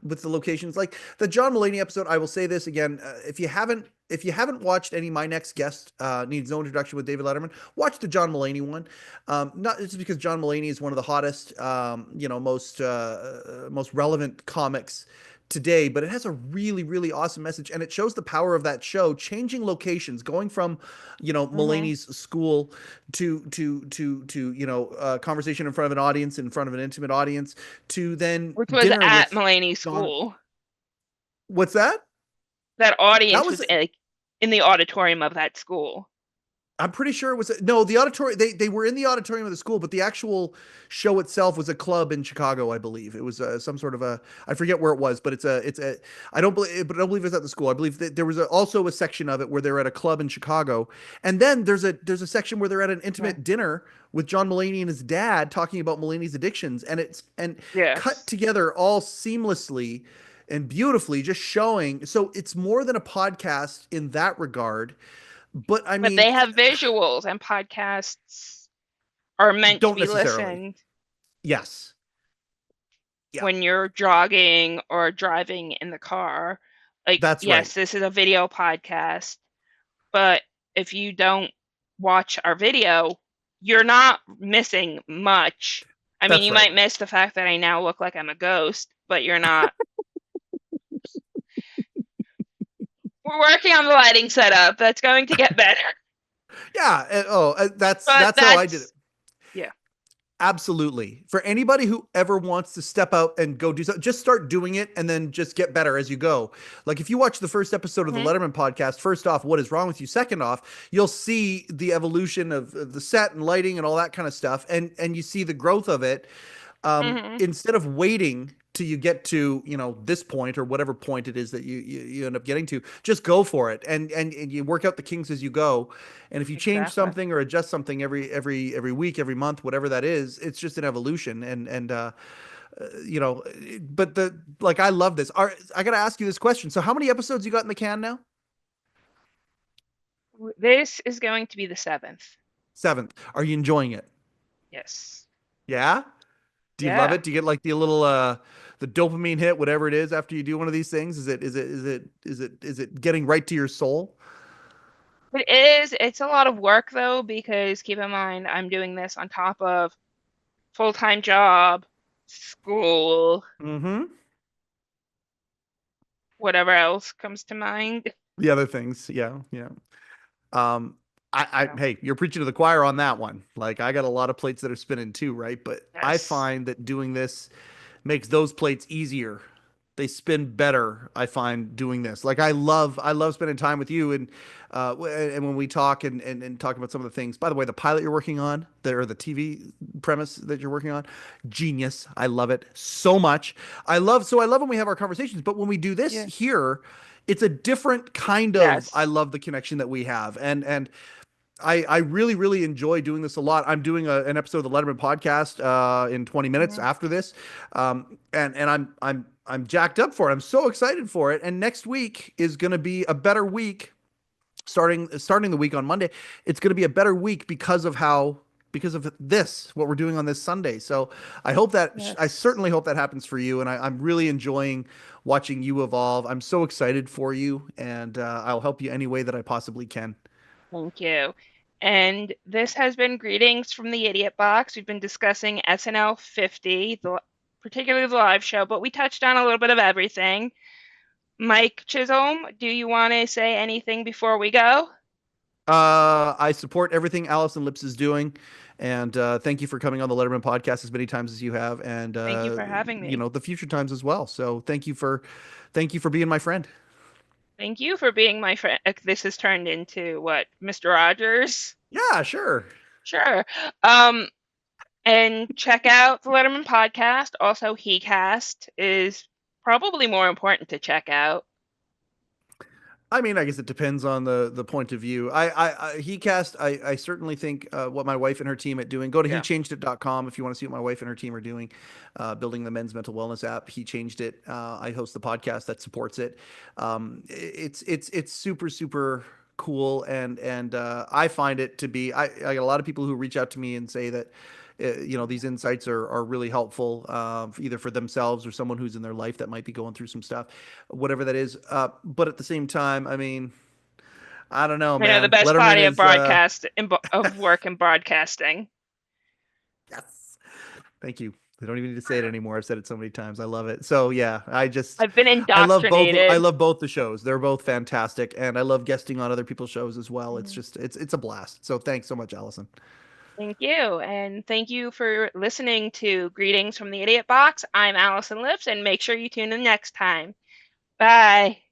with the locations. Like the John Mulaney episode, I will say this again: if you haven't watched any My Next Guest Needs No Introduction with David Letterman, watch the John Mulaney one. Not just because John Mulaney is one of the hottest, most relevant comics today, but it has a really, really awesome message, and it shows the power of that show, changing locations, going from, Hmm. Mulaney's school to conversation in front of an audience, in front of an intimate audience, to then Which was dinner at with Mulaney's John. school. What's that? That That audience was was like in the auditorium of that school. I'm pretty sure it was no, the auditorium. They were in the auditorium of the school, but the actual show itself was a club in Chicago, I believe. It was some sort of a, I forget where it was, but it's a I don't believe, but I don't believe it was at the school. I believe that there was also a section of it where they're at a club in Chicago, and then there's a section where they're at an Yeah. intimate dinner with John Mulaney and his dad talking about Mulaney's addictions, and it's and cut Yes. together all seamlessly and beautifully, just showing. So it's more than a podcast in that regard. But I But mean, they have visuals, and podcasts are meant to don't be necessarily. listened Yes. Yeah, when you're jogging or driving in the car. Like, that's right. yes, this is a video podcast, but if you don't watch our video, you're not missing much. I mean, That's you right. might miss the fact that I now look like I'm a ghost, but you're not. We're working on the lighting setup. That's going to get better. Yeah. That's But that's how I did it. yeah. Absolutely. For anybody who ever wants to step out and go do something, just start doing it and then just get better as you go. Like if you watch the first episode of the Hmm. Letterman podcast, first off, what is wrong with you? Second off, you'll see the evolution of the set and lighting and all that kind of stuff, and you see the growth of it. Hmm. Instead of waiting till you get to this point or whatever point it is that you end up getting to, just go for it, and you work out the kinks as you go. And if you change Exactly. something or adjust something every week, every month, whatever that is, it's just an evolution. And you know but the like, I love this. I gotta ask you this question: so how many episodes you got in the can now? This is going to be the seventh. Seventh. Are you enjoying it? Yes. Yeah. Do you love Yeah. it? Do you get like the little the dopamine hit, whatever it is, after you do one of these things? Is it getting right to your soul? It is. It's a lot of work though, because keep in mind, I'm doing this on top of full-time job, school, Mm-hmm. whatever else comes to mind. The other things, yeah, yeah. Um, So, hey, you're preaching to the choir on that one. Like, I got a lot of plates that are spinning too, right? But I yes. find that doing this makes those plates easier. They spin better, I find, doing this. Like I love spending time with you, and when we talk and talk about some of the things. By the way, the pilot you're working on, or the TV premise that you're working on, genius. I love it so much. I love when we have our conversations, but when we do this Yeah. here, it's a different kind of, I Yes. love the connection that we have. And I really, really enjoy doing this a lot. I'm doing an episode of the Letterman podcast in 20 minutes Hmm. after this. And I'm jacked up for it. I'm so excited for it. And next week is going to be a better week. Starting the week on Monday, it's going to be a better week because of this, what we're doing on this Sunday. So I Yes. certainly hope that happens for you. And I'm really enjoying watching you evolve. I'm so excited for you, and I'll help you any way that I possibly can. Thank you. And this has been Greetings from the Idiot Box. We've been discussing SNL 50, particularly the live show, but we touched on a little bit of everything. Mike Chisholm, do you want to say anything before we go? I support everything Allison Lips is doing, and thank you for coming on the Letterman podcast as many times as you have, and Thank you for having me. the future times as well. So thank you for being my friend. Thank you for being my friend. This has turned into what, Mr. Rogers? Yeah, sure. Sure. Um, and check out the Letterman Podcast. Also, heCast is probably more important to check out. I mean, I guess it depends on the point of view. HeCast, I certainly think what my wife and her team are doing. Go to Yeah. hechangedit.com if you want to see what my wife and her team are doing, building the men's mental wellness app. He changed it. I host the podcast that supports it. It's super super cool, and I find it to be. I got a lot of people who reach out to me and say that these insights are really helpful, either for themselves or someone who's in their life that might be going through some stuff, whatever that is. But at the same time, I mean, I don't know, I know the man. best Letterman body of is of work in broadcasting. yes. Thank you. I don't even need to say it anymore. I've said it so many times. I love it. So yeah, I've been I love both. I indoctrinated. love both the shows. They're both fantastic, and I love guesting on other people's shows as well. It's Mhm. just it's a blast. So thanks so much, Allison. Thank you. And thank you for listening to Greetings from the Idiot Box. I'm Allison Lips, and make sure you tune in next time. Bye.